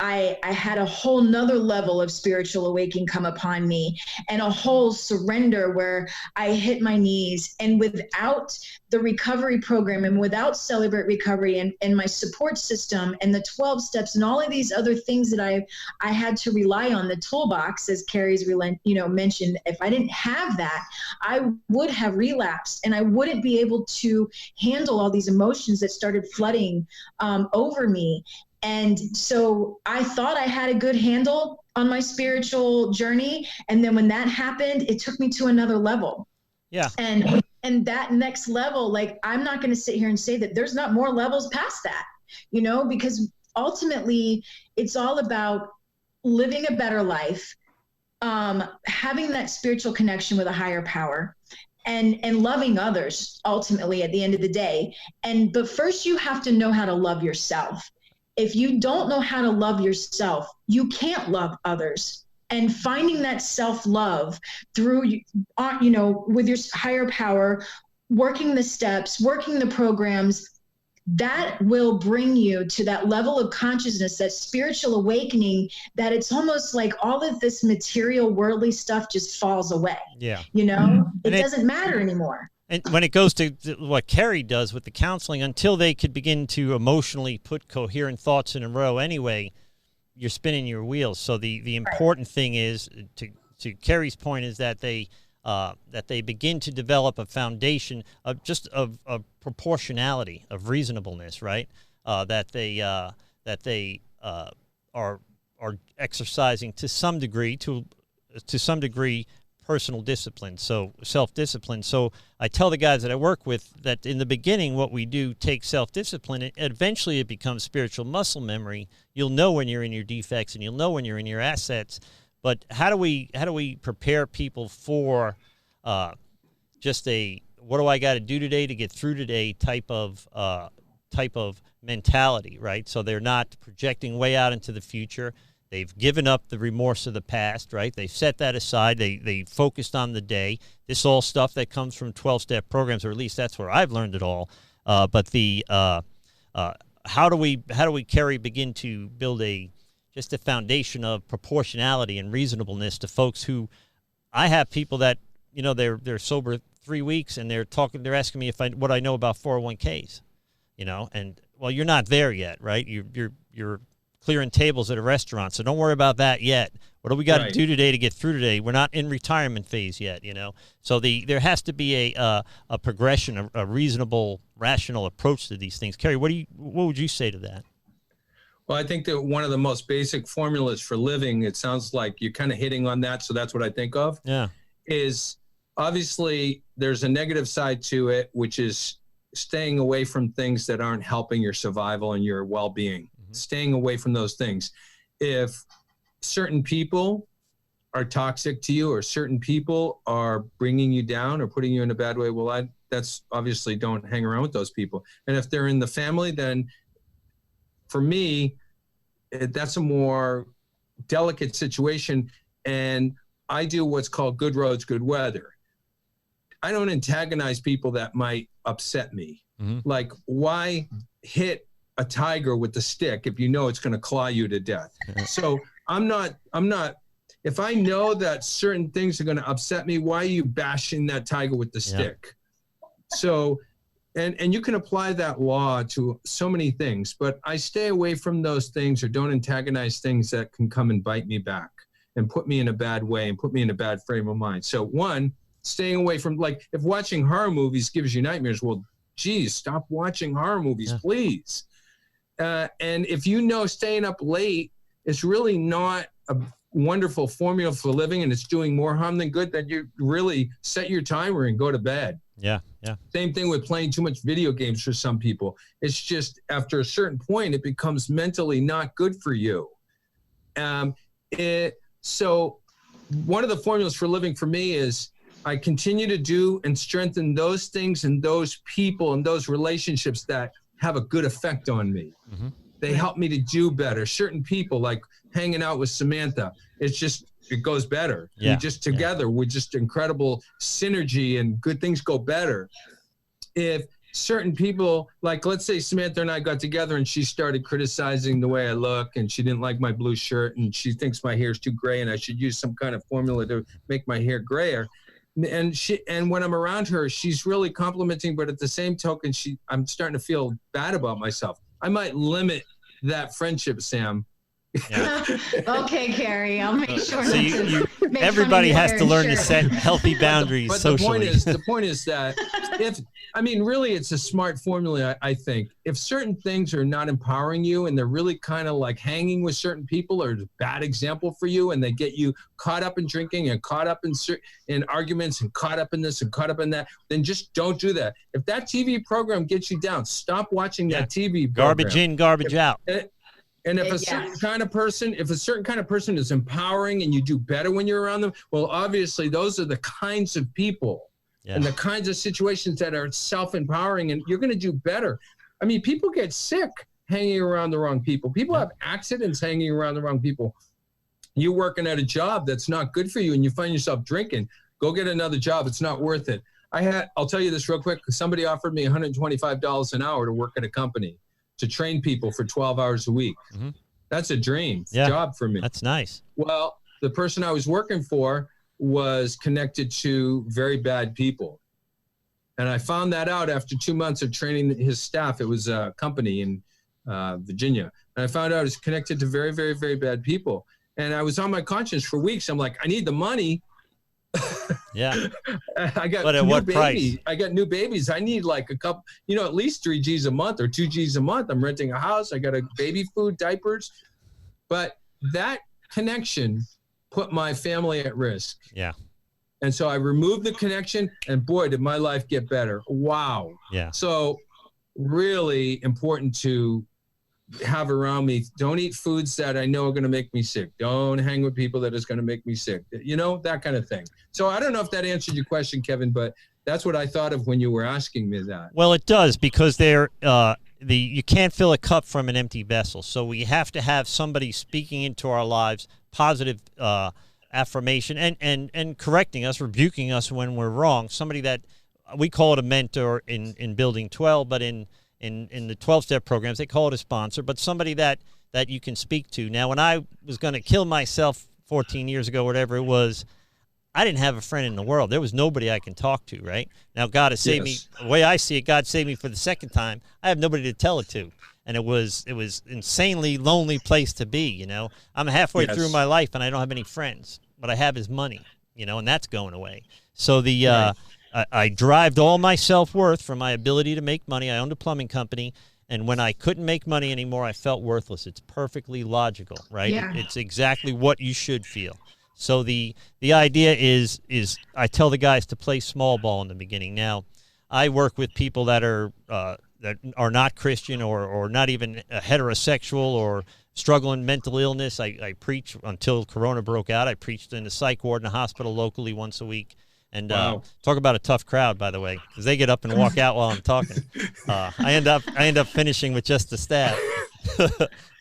I had a whole nother level of spiritual awakening come upon me, and a whole surrender where I hit my knees. And without the recovery program, and without Celebrate Recovery and my support system and the 12 steps and all of these other things that I had to rely on, the toolbox, as Cary's mentioned, if I didn't have that, I would have relapsed, and I wouldn't be able to handle all these emotions that started flooding over me. And so I thought I had a good handle on my spiritual journey. And then when that happened, it took me to another level. Yeah. And that next level, I'm not going to sit here and say that there's not more levels past that, because ultimately it's all about living a better life, having that spiritual connection with a higher power, and loving others ultimately at the end of the day. But first you have to know how to love yourself. If you don't know how to love yourself, you can't love others. And finding that self-love through, with your higher power, working the steps, working the programs, that will bring you to that level of consciousness, that spiritual awakening, that it's almost like all of this material, worldly stuff just falls away. Yeah. It doesn't matter anymore. And when it goes to what Cary does with the counseling, until they could begin to emotionally put coherent thoughts in a row anyway, you're spinning your wheels. So the important thing is, to Cary's point, is that they begin to develop a foundation of proportionality, of reasonableness, right? That they are exercising to some degree personal discipline, so self-discipline. So I tell the guys that I work with that in the beginning, what we do takes self-discipline, and eventually it becomes spiritual muscle memory. You'll know when you're in your defects, and you'll know when you're in your assets. But how do we prepare people for just a what do I got to do today to get through today type of mentality, right? So they're not projecting way out into the future. They've given up the remorse of the past, right? They set that aside. They focused on the day. This all stuff that comes from 12-step programs, or at least that's where I've learned it all. But how do we, Cary, begin to build just a foundation of proportionality and reasonableness to folks who, I have people that, they're sober 3 weeks, and they're asking me what I know about 401ks, and well, you're not there yet, right? You're clearing tables at a restaurant, so don't worry about that yet. What do we got to do today to get through today? We're not in retirement phase yet, So there has to be a progression, a reasonable, rational approach to these things. Cary, what would you say to that? Well, I think that one of the most basic formulas for living, it sounds like you're kind of hitting on that, so that's what I think of. Yeah. Is obviously there's a negative side to it, which is staying away from things that aren't helping your survival and your well-being. Staying away from those things. If certain people are toxic to you, or certain people are bringing you down or putting you in a bad way, well, that's obviously, don't hang around with those people. And if they're in the family, then for me, that's a more delicate situation. And I do what's called good roads, good weather. I don't antagonize people that might upset me. Mm-hmm. Like, why hit a tiger with a stick if you know it's going to claw you to death? So I'm not, if I know that certain things are going to upset me, why are you bashing that tiger with the stick? So, and you can apply that law to so many things, but I stay away from those things, or don't antagonize things that can come and bite me back and put me in a bad way and put me in a bad frame of mind. So one, staying away from, like, if watching horror movies gives you nightmares, well, geez, stop watching horror movies, please. And if you know staying up late is really not a wonderful formula for living, and it's doing more harm than good, then you really set your timer and go to bed. Yeah. Same thing with playing too much video games for some people. It's just, after a certain point, it becomes mentally not good for you. So one of the formulas for living for me is I continue to do and strengthen those things and those people and those relationships that have a good effect on me. Mm-hmm. They help me to do better. Certain people, like hanging out with Samantha, it goes better. We just together, we're just incredible synergy, and good things go better. If certain people, like, let's say Samantha and I got together and she started criticizing the way I look, and she didn't like my blue shirt, and she thinks my hair is too gray and I should use some kind of formula to make my hair grayer. And when I'm around her, she's really complimenting, but at the same token, I'm starting to feel bad about myself. I might limit that friendship, Sam. Yeah. Okay, Cary, I'll make sure. So everybody has to learn to set healthy boundaries socially. The point is that really, it's a smart formula, I think. If certain things are not empowering you, and they're really kind of like hanging with certain people, or a bad example for you, and they get you caught up in drinking and caught up in arguments and caught up in this and caught up in that, then just don't do that. If that TV program gets you down, stop watching that TV program. Garbage in, garbage out. And if a certain kind of person is empowering and you do better when you're around them, well, obviously those are the kinds of people and the kinds of situations that are self-empowering, and you're going to do better. I mean, people get sick hanging around the wrong people. People have accidents hanging around the wrong people. You're working at a job that's not good for you, and you find yourself drinking. Go get another job. It's not worth it. I'll tell you this real quick. Somebody offered me $125 an hour to work at a company, to train people for 12 hours a week. Mm-hmm. That's a dream job for me. That's nice. Well, the person I was working for was connected to very bad people. And I found that out after 2 months of training his staff. It was a company in Virginia. And I found out it's connected to very, very, very bad people. And I was on my conscience for weeks. I'm like, I need the money. I got new babies. I got new babies. I need like a couple, at least 3 G's a month or 2 G's a month. I'm renting a house. I got a baby food, diapers. But that connection put my family at risk. Yeah. And so I removed the connection, and boy, did my life get better. Wow. Yeah. So really important to have around me. Don't eat foods that I know are going to make me sick. Don't hang with people that is going to make me sick. That kind of thing. So I don't know if that answered your question, Kevin, but that's what I thought of when you were asking me that. Well, it does, because you can't fill a cup from an empty vessel. So we have to have somebody speaking into our lives, positive affirmation, and correcting us, rebuking us when we're wrong. Somebody that we call it a mentor in Building 12, but in the 12-step programs, they call it a sponsor, but somebody that you can speak to. Now, when I was going to kill myself 14 years ago, whatever it was, I didn't have a friend in the world. There was nobody I can talk to, right? Now, God has saved me. The way I see it, God saved me for the second time. I have nobody to tell it to. And it was insanely lonely place to be, I'm halfway through my life, and I don't have any friends. What I have is money, and that's going away. So I derived all my self-worth from my ability to make money. I owned a plumbing company, and when I couldn't make money anymore, I felt worthless. It's perfectly logical, right? Yeah. It's exactly what you should feel. So the idea is I tell the guys to play small ball in the beginning. Now, I work with people that are not Christian or not even heterosexual or struggling mental illness. I preach until Corona broke out. I preached in the psych ward in a hospital locally once a week. And Wow. talk about a tough crowd, by the way, because they get up and walk out while I'm talking. I end up finishing with just the staff.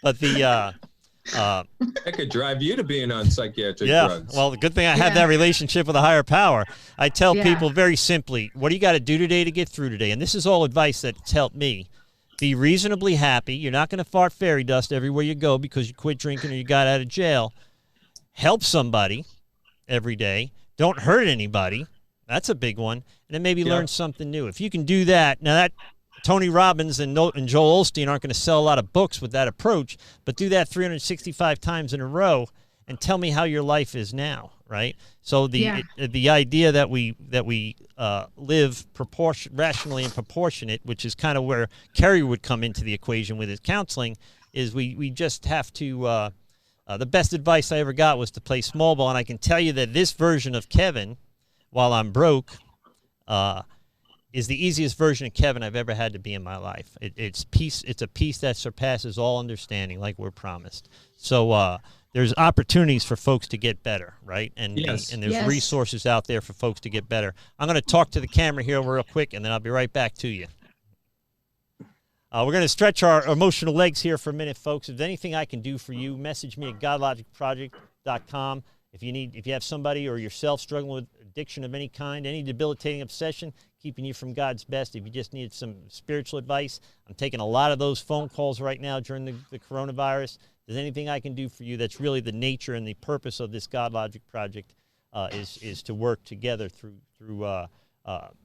But the that could drive you to being on psychiatric yeah, drugs. well, the good thing I have that relationship with a higher power. I tell Yeah. people very simply, what do you got to do today to get through today? And this is all advice that's helped me. Be reasonably happy. You're not going to fart fairy dust everywhere you go because you quit drinking or you got out of jail. Help somebody every day. Don't hurt anybody. That's a big one. And then maybe learn something new. If you can do that, now that Tony Robbins and Joel Osteen aren't going to sell a lot of books with that approach, but do that 365 times in a row and tell me how your life is now, right? So the idea that we live rationally and proportionate, which is kind of where Cary would come into the equation with his counseling, is we just have to the best advice I ever got was to play small ball, and I can tell you that this version of Kevin, while I'm broke, is the easiest version of Kevin I've ever had to be in my life. It's peace. It's a peace that surpasses all understanding, like we're promised. So there's opportunities for folks to get better, right? And there's resources out there for folks to get better. I'm going to talk to the camera here real quick, and then I'll be right back to you. We're going to stretch our emotional legs here for a minute, folks. If there's anything I can do for you, message me at godlogicproject.com. If you have somebody or yourself struggling with addiction of any kind, any debilitating obsession, keeping you from God's best, if you just need some spiritual advice, I'm taking a lot of those phone calls right now during the coronavirus. If there's anything I can do for you, that's really the nature and the purpose of this Godlogic Project, is to work together through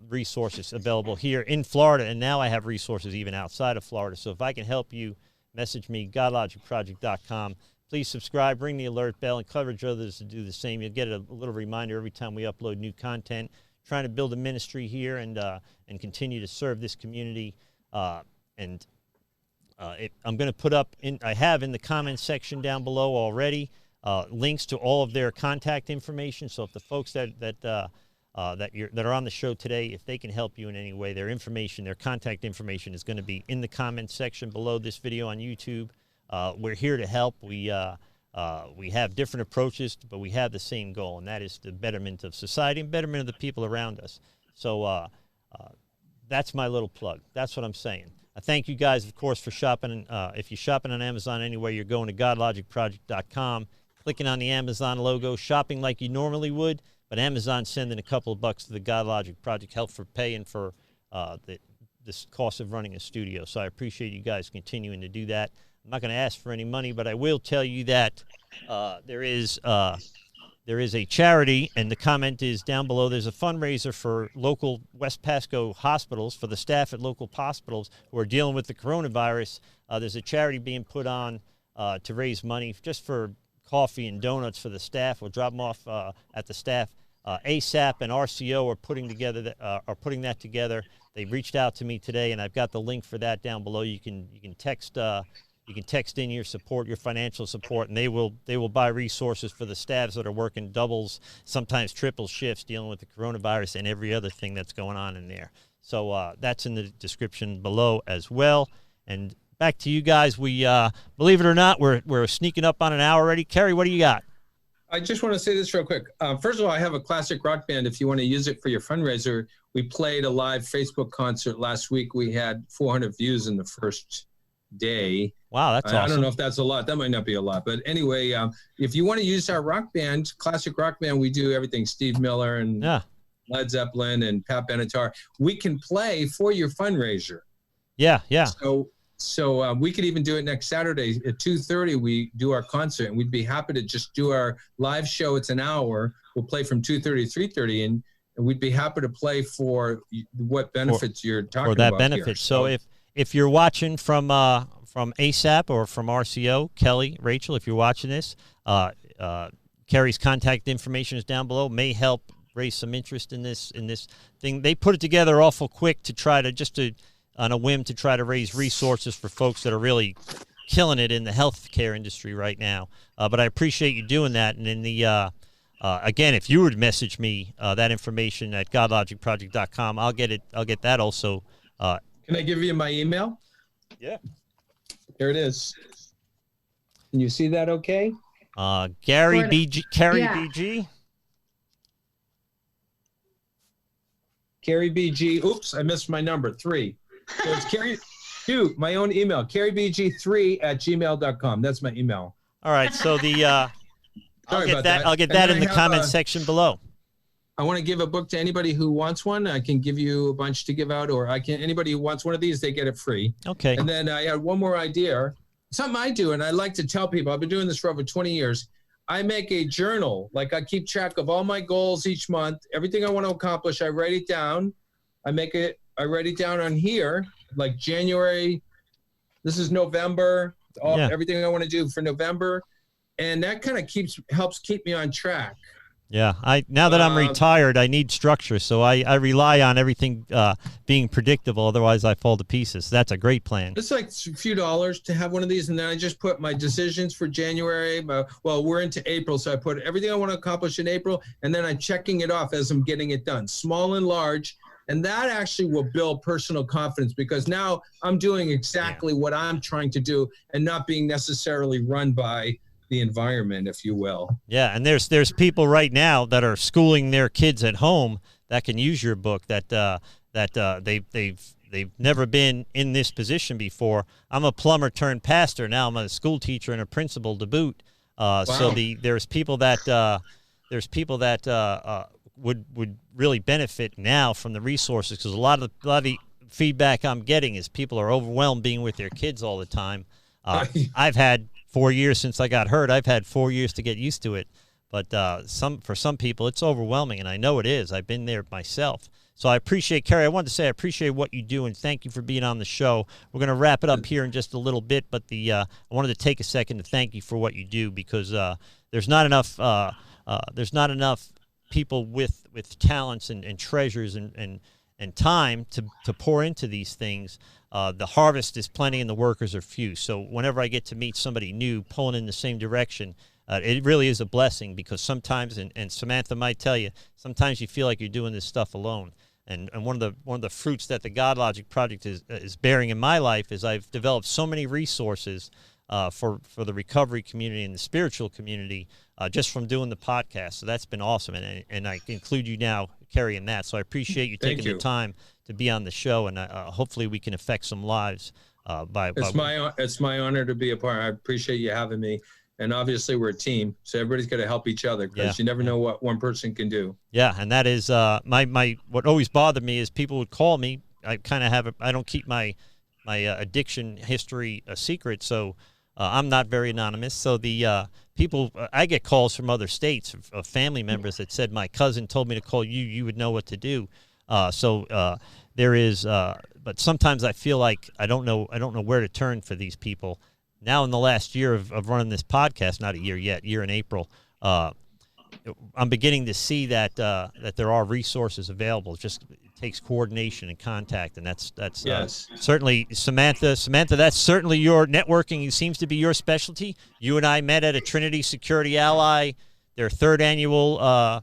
resources available here in Florida, and now I have resources even outside of Florida. So if I can help you, message me, godlogicproject.com. Please subscribe, ring the alert bell, encourage others to do the same. You'll get a little reminder every time we upload new content. Trying to build a ministry here and continue to serve this community. I'm going to put up, I have in the comments section down below already, links to all of their contact information. So if the folks that are on the show today, if they can help you in any way, their contact information is going to be in the comments section below this video on YouTube. We're here to help. We have different approaches, but we have the same goal, and that is the betterment of society and betterment of the people around us. So that's my little plug. That's what I'm saying. I thank you guys, of course, for shopping. If you're shopping on Amazon anywhere, you're going to godlogicproject.com, clicking on the Amazon logo, shopping like you normally would, but Amazon sending a couple of bucks to the Godlogic Project, help for paying for this cost of running a studio. So I appreciate you guys continuing to do that. I'm not going to ask for any money, but I will tell you that there is a charity, and the comment is down below. There's a fundraiser for local West Pasco hospitals, for the staff at local hospitals who are dealing with the coronavirus. There's a charity being put on to raise money just for coffee and donuts for the staff. We'll drop them off at the staff. ASAP and RCO are putting that together. They reached out to me today, and I've got the link for that down below. You can text. You can text in your support, your financial support, and they will buy resources for the staffs that are working doubles, sometimes triple shifts, dealing with the coronavirus and every other thing that's going on in there. So that's in the description below as well. And back to you guys. We believe it or not, we're sneaking up on an hour already. Cary, what do you got? I just want to say this real quick. First of all, I have a classic rock band. If you want to use it for your fundraiser, we played a live Facebook concert last week. We had 400 views in the first day. Wow, that's awesome. I don't know if that's a lot. That might not be a lot. But anyway, if you want to use our rock band, classic rock band, we do everything. Steve Miller and Led Zeppelin and Pat Benatar. We can play for your fundraiser. Yeah. So we could even do it next Saturday at 2:30. We do our concert, and we'd be happy to just do our live show. It's an hour. We'll play from 2:30 to 3:30, and we'd be happy to play for what benefits you're talking about. For that benefit. Here. So if you're watching from ASAP or from RCO, Kelly, Rachel, if you're watching this, Cary's contact information is down below. May help raise some interest in this thing. They put it together awful quick to try to on a whim to try to raise resources for folks that are really killing it in the healthcare industry right now. But I appreciate you doing that. And in the again, if you would message me that information at godlogicproject.com, I'll get that also. Can I give you my email? Yeah. Here it is. Can you see that okay? Gary Sort of. BG. Cary Yeah. BG. Cary BG. Oops, I missed my number 3. So it's Cary 2, my own email, carybg3@gmail.com. That's my email. All right. So the Sorry about that. I'll get And that then in the I have comments section below. I want to give a book to anybody who wants one. I can give you a bunch to give out, or anybody who wants one of these, they get it free. Okay. And then I had one more idea, something I do, and I like to tell people, I've been doing this for over 20 years. I make a journal, like I keep track of all my goals each month, everything I want to accomplish, I write it down. I write it down on here, like January, this is November, everything I want to do for November. And that kind of helps keep me on track. Yeah, now that I'm retired, I need structure, so I rely on everything being predictable. Otherwise, I fall to pieces. That's a great plan. It's like a few dollars to have one of these, and then I just put my decisions for January. Well, we're into April, so I put everything I want to accomplish in April, and then I'm checking it off as I'm getting it done, small and large. And that actually will build personal confidence, because now I'm doing exactly what I'm trying to do and not being necessarily run by the environment, if you will. Yeah, and there's people right now that are schooling their kids at home that can use your book that they've never been in this position before. I'm a plumber turned pastor now. I'm a school teacher and a principal to boot. Wow. So there's people that would really benefit now from the resources, because a lot of the feedback I'm getting is people are overwhelmed being with their kids all the time. I've had 4 years since I got hurt. I've had 4 years to get used to it. But for some people, it's overwhelming, and I know it is. I've been there myself. So I appreciate, Cary, I wanted to say I appreciate what you do, and thank you for being on the show. We're going to wrap it up here in just a little bit, but I wanted to take a second to thank you for what you do, because there's not enough people with talents and treasures and time to pour into these things. The harvest is plenty and the workers are few. So whenever I get to meet somebody new pulling in the same direction, it really is a blessing, because sometimes, and Samantha might tell you, sometimes you feel like you're doing this stuff alone. And one of the fruits that the Godlogic Project is bearing in my life is I've developed so many resources for the recovery community and the spiritual community just from doing the podcast. So that's been awesome, and I include you now, Cary, in that. So I appreciate you taking the time to be on the show, and hopefully we can affect some lives. It's my honor to be a part. I appreciate you having me. And obviously we're a team, so everybody's got to help each other, because you never know what one person can do. Yeah, and that is my what always bothered me is people would call me. I kind of have I don't keep my addiction history a secret, so I'm not very anonymous. So the people, I get calls from other states of family members that said, my cousin told me to call you. You would know what to do. There is, but sometimes I feel like I don't know where to turn for these people. Now, in the last year of running this podcast, not a year yet, year in April, I'm beginning to see that there are resources available. It just takes coordination and contact, and that's yes. Certainly Samantha. That's certainly your networking. It seems to be your specialty. You and I met at a Trinity Security Ally, their 3rd annual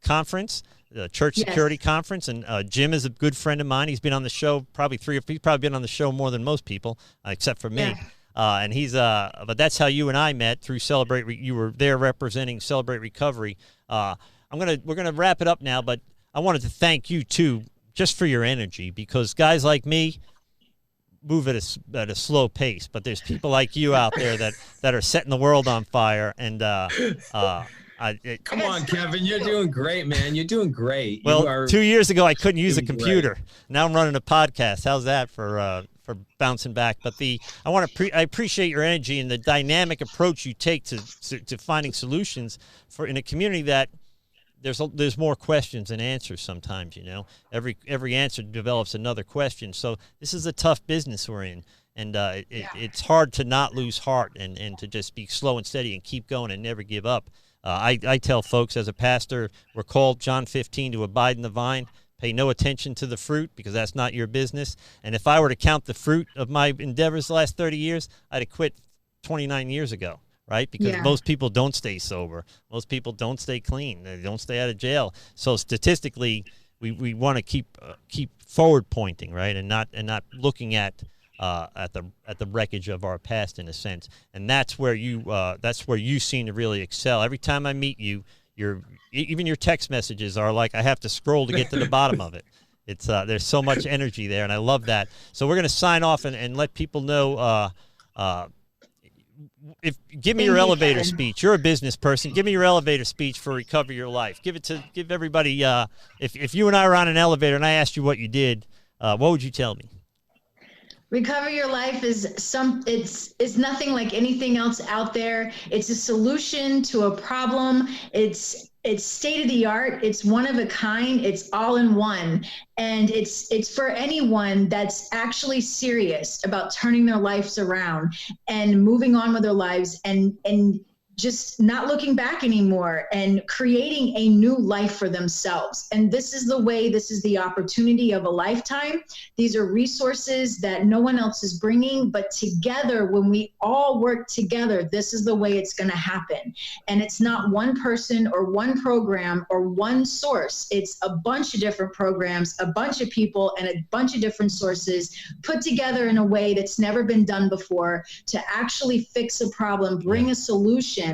conference, the Church Security Conference, and Jim is a good friend of mine. He's been on the show he's probably been on the show more than most people, except for me. Yeah. And he's but that's how you and I met, through Celebrate. You were there representing Celebrate Recovery. We're gonna wrap it up now, but I wanted to thank you too, just for your energy, because guys like me move at a slow pace, but there's people like you out there that are setting the world on fire. And come on, Kevin, you're doing great, man. You're doing great. Well, 2 years ago I couldn't use a computer. Great. Now I'm running a podcast. How's that for bouncing back? But I appreciate your energy and the dynamic approach you take to finding solutions in a community that there's more questions than answers sometimes. Every answer develops another question. So this is a tough business we're in, and it's hard to not lose heart and to just be slow and steady and keep going and never give up. I tell folks, as a pastor, we're called, John 15, to abide in the vine. Pay no attention to the fruit, because that's not your business. And if I were to count the fruit of my endeavors the last 30 years, I'd have quit 29 years ago, right? Because most people don't stay sober. Most people don't stay clean. They don't stay out of jail. So statistically, we want to keep forward pointing, right, and not looking at at the wreckage of our past, in a sense. And that's where you seem to really excel. Every time I meet you, even your text messages are like I have to scroll to get to the bottom of it. It's there's so much energy there, and I love that. So we're going to sign off and let people know. Give me your elevator speech. You're a business person. Give me your elevator speech for Recover Your Life. Give everybody. If you and I were on an elevator and I asked you what you did, what would you tell me? Recover Your Life is it's nothing like anything else out there. It's a solution to a problem. It's state of the art. It's one of a kind. It's all in one. And it's for anyone that's actually serious about turning their lives around and moving on with their lives and just not looking back anymore and creating a new life for themselves. And this is the opportunity of a lifetime. These are resources that no one else is bringing, but together, when we all work together, this is the way it's going to happen. And it's not one person or one program or one source. It's a bunch of different programs, a bunch of people, and a bunch of different sources put together in a way that's never been done before to actually fix a problem, bring a solution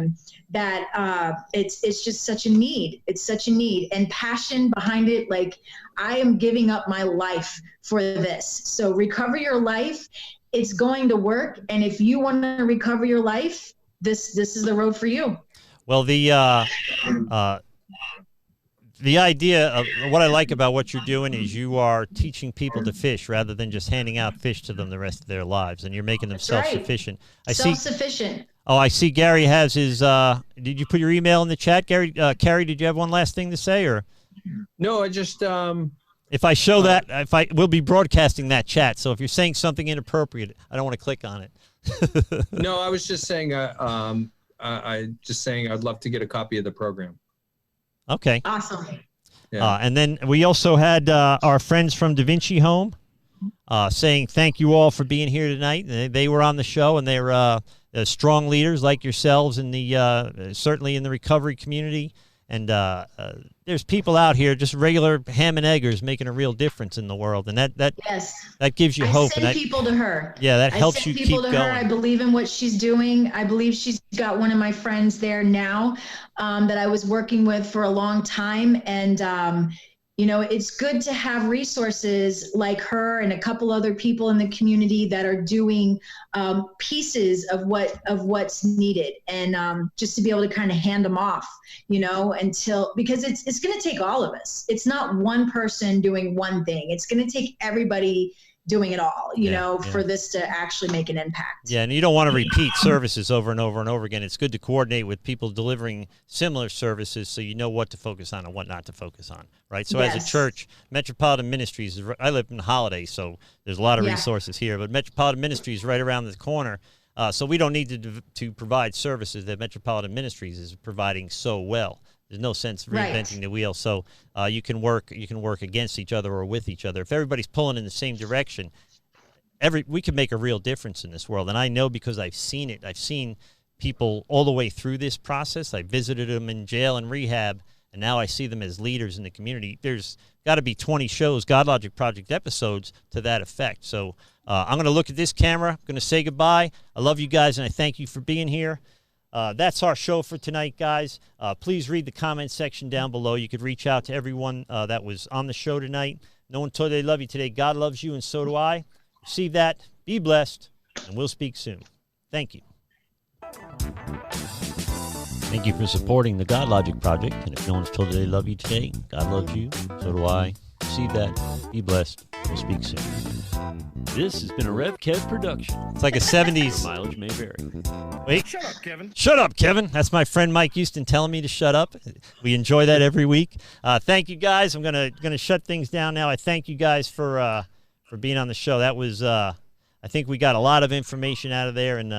that it's just such a need. It's such a need and passion behind it. Like, I am giving up my life for this. So Recover Your Life, it's going to work. And if you want to recover your life, this is the road for you. Well, the idea of what I like about what you're doing is you are teaching people to fish rather than just handing out fish to them the rest of their lives, and you're making them self-sufficient. Self-sufficient. Oh, I see Gary has his, did you put your email in the chat, Gary? Cary, did you have one last thing to say, or? No, I just, if I show that, we'll be broadcasting that chat, so if you're saying something inappropriate, I don't want to click on it. No, I was just saying, I'd love to get a copy of the program. Okay. Awesome. Yeah. And then we also had our friends from Da Vinci Home saying thank you all for being here tonight. They were on the show, and they're strong leaders like yourselves in the certainly in the recovery community. And there's people out here, just regular ham and eggers, making a real difference in the world, and that gives you hope. I send people to her. Yeah, that helps you keep going. I send people to her. I believe in what she's doing. I believe she's got one of my friends there now that I was working with for a long time, and you know, it's good to have resources like her and a couple other people in the community that are doing pieces of what's needed, and just to be able to kind of hand them off, you know, because it's going to take all of us. It's not one person doing one thing. It's going to take everybody doing it all, you know, for this to actually make an impact. Yeah, and you don't want to repeat services over and over and over again. It's good to coordinate with people delivering similar services so you know what to focus on and what not to focus on, right? So as a church, Metropolitan Ministries, I live in Holiday, so there's a lot of resources here, but Metropolitan Ministries is right around the corner, so we don't need to provide services that Metropolitan Ministries is providing so well. There's no sense reinventing the wheel. So you can work against each other or with each other. If everybody's pulling in the same direction, we can make a real difference in this world. And I know because I've seen it. I've seen people all the way through this process. I visited them in jail and rehab, and now I see them as leaders in the community. There's got to be 20 shows, Godlogic Project episodes to that effect. So I'm going to look at this camera. I'm going to say goodbye. I love you guys, and I thank you for being here. That's our show for tonight, guys. Please read the comment section down below. You could reach out to everyone that was on the show tonight. No one told you they love you today. God loves you, and so do I. Receive that. Be blessed, and we'll speak soon. Thank you. Thank you for supporting the Godlogic Project. And if no one's told you they love you today, God loves you, so do I. Receive that. Be blessed. We'll speak soon. This has been a Rev Kev production. It's like a 70s. Mileage may vary. Wait. Shut up, Kevin. Shut up, Kevin. That's my friend Mike Houston telling me to shut up. We enjoy that every week. Thank you, guys. I'm gonna shut things down now. I thank you guys for being on the show. That was I think we got a lot of information out of there, and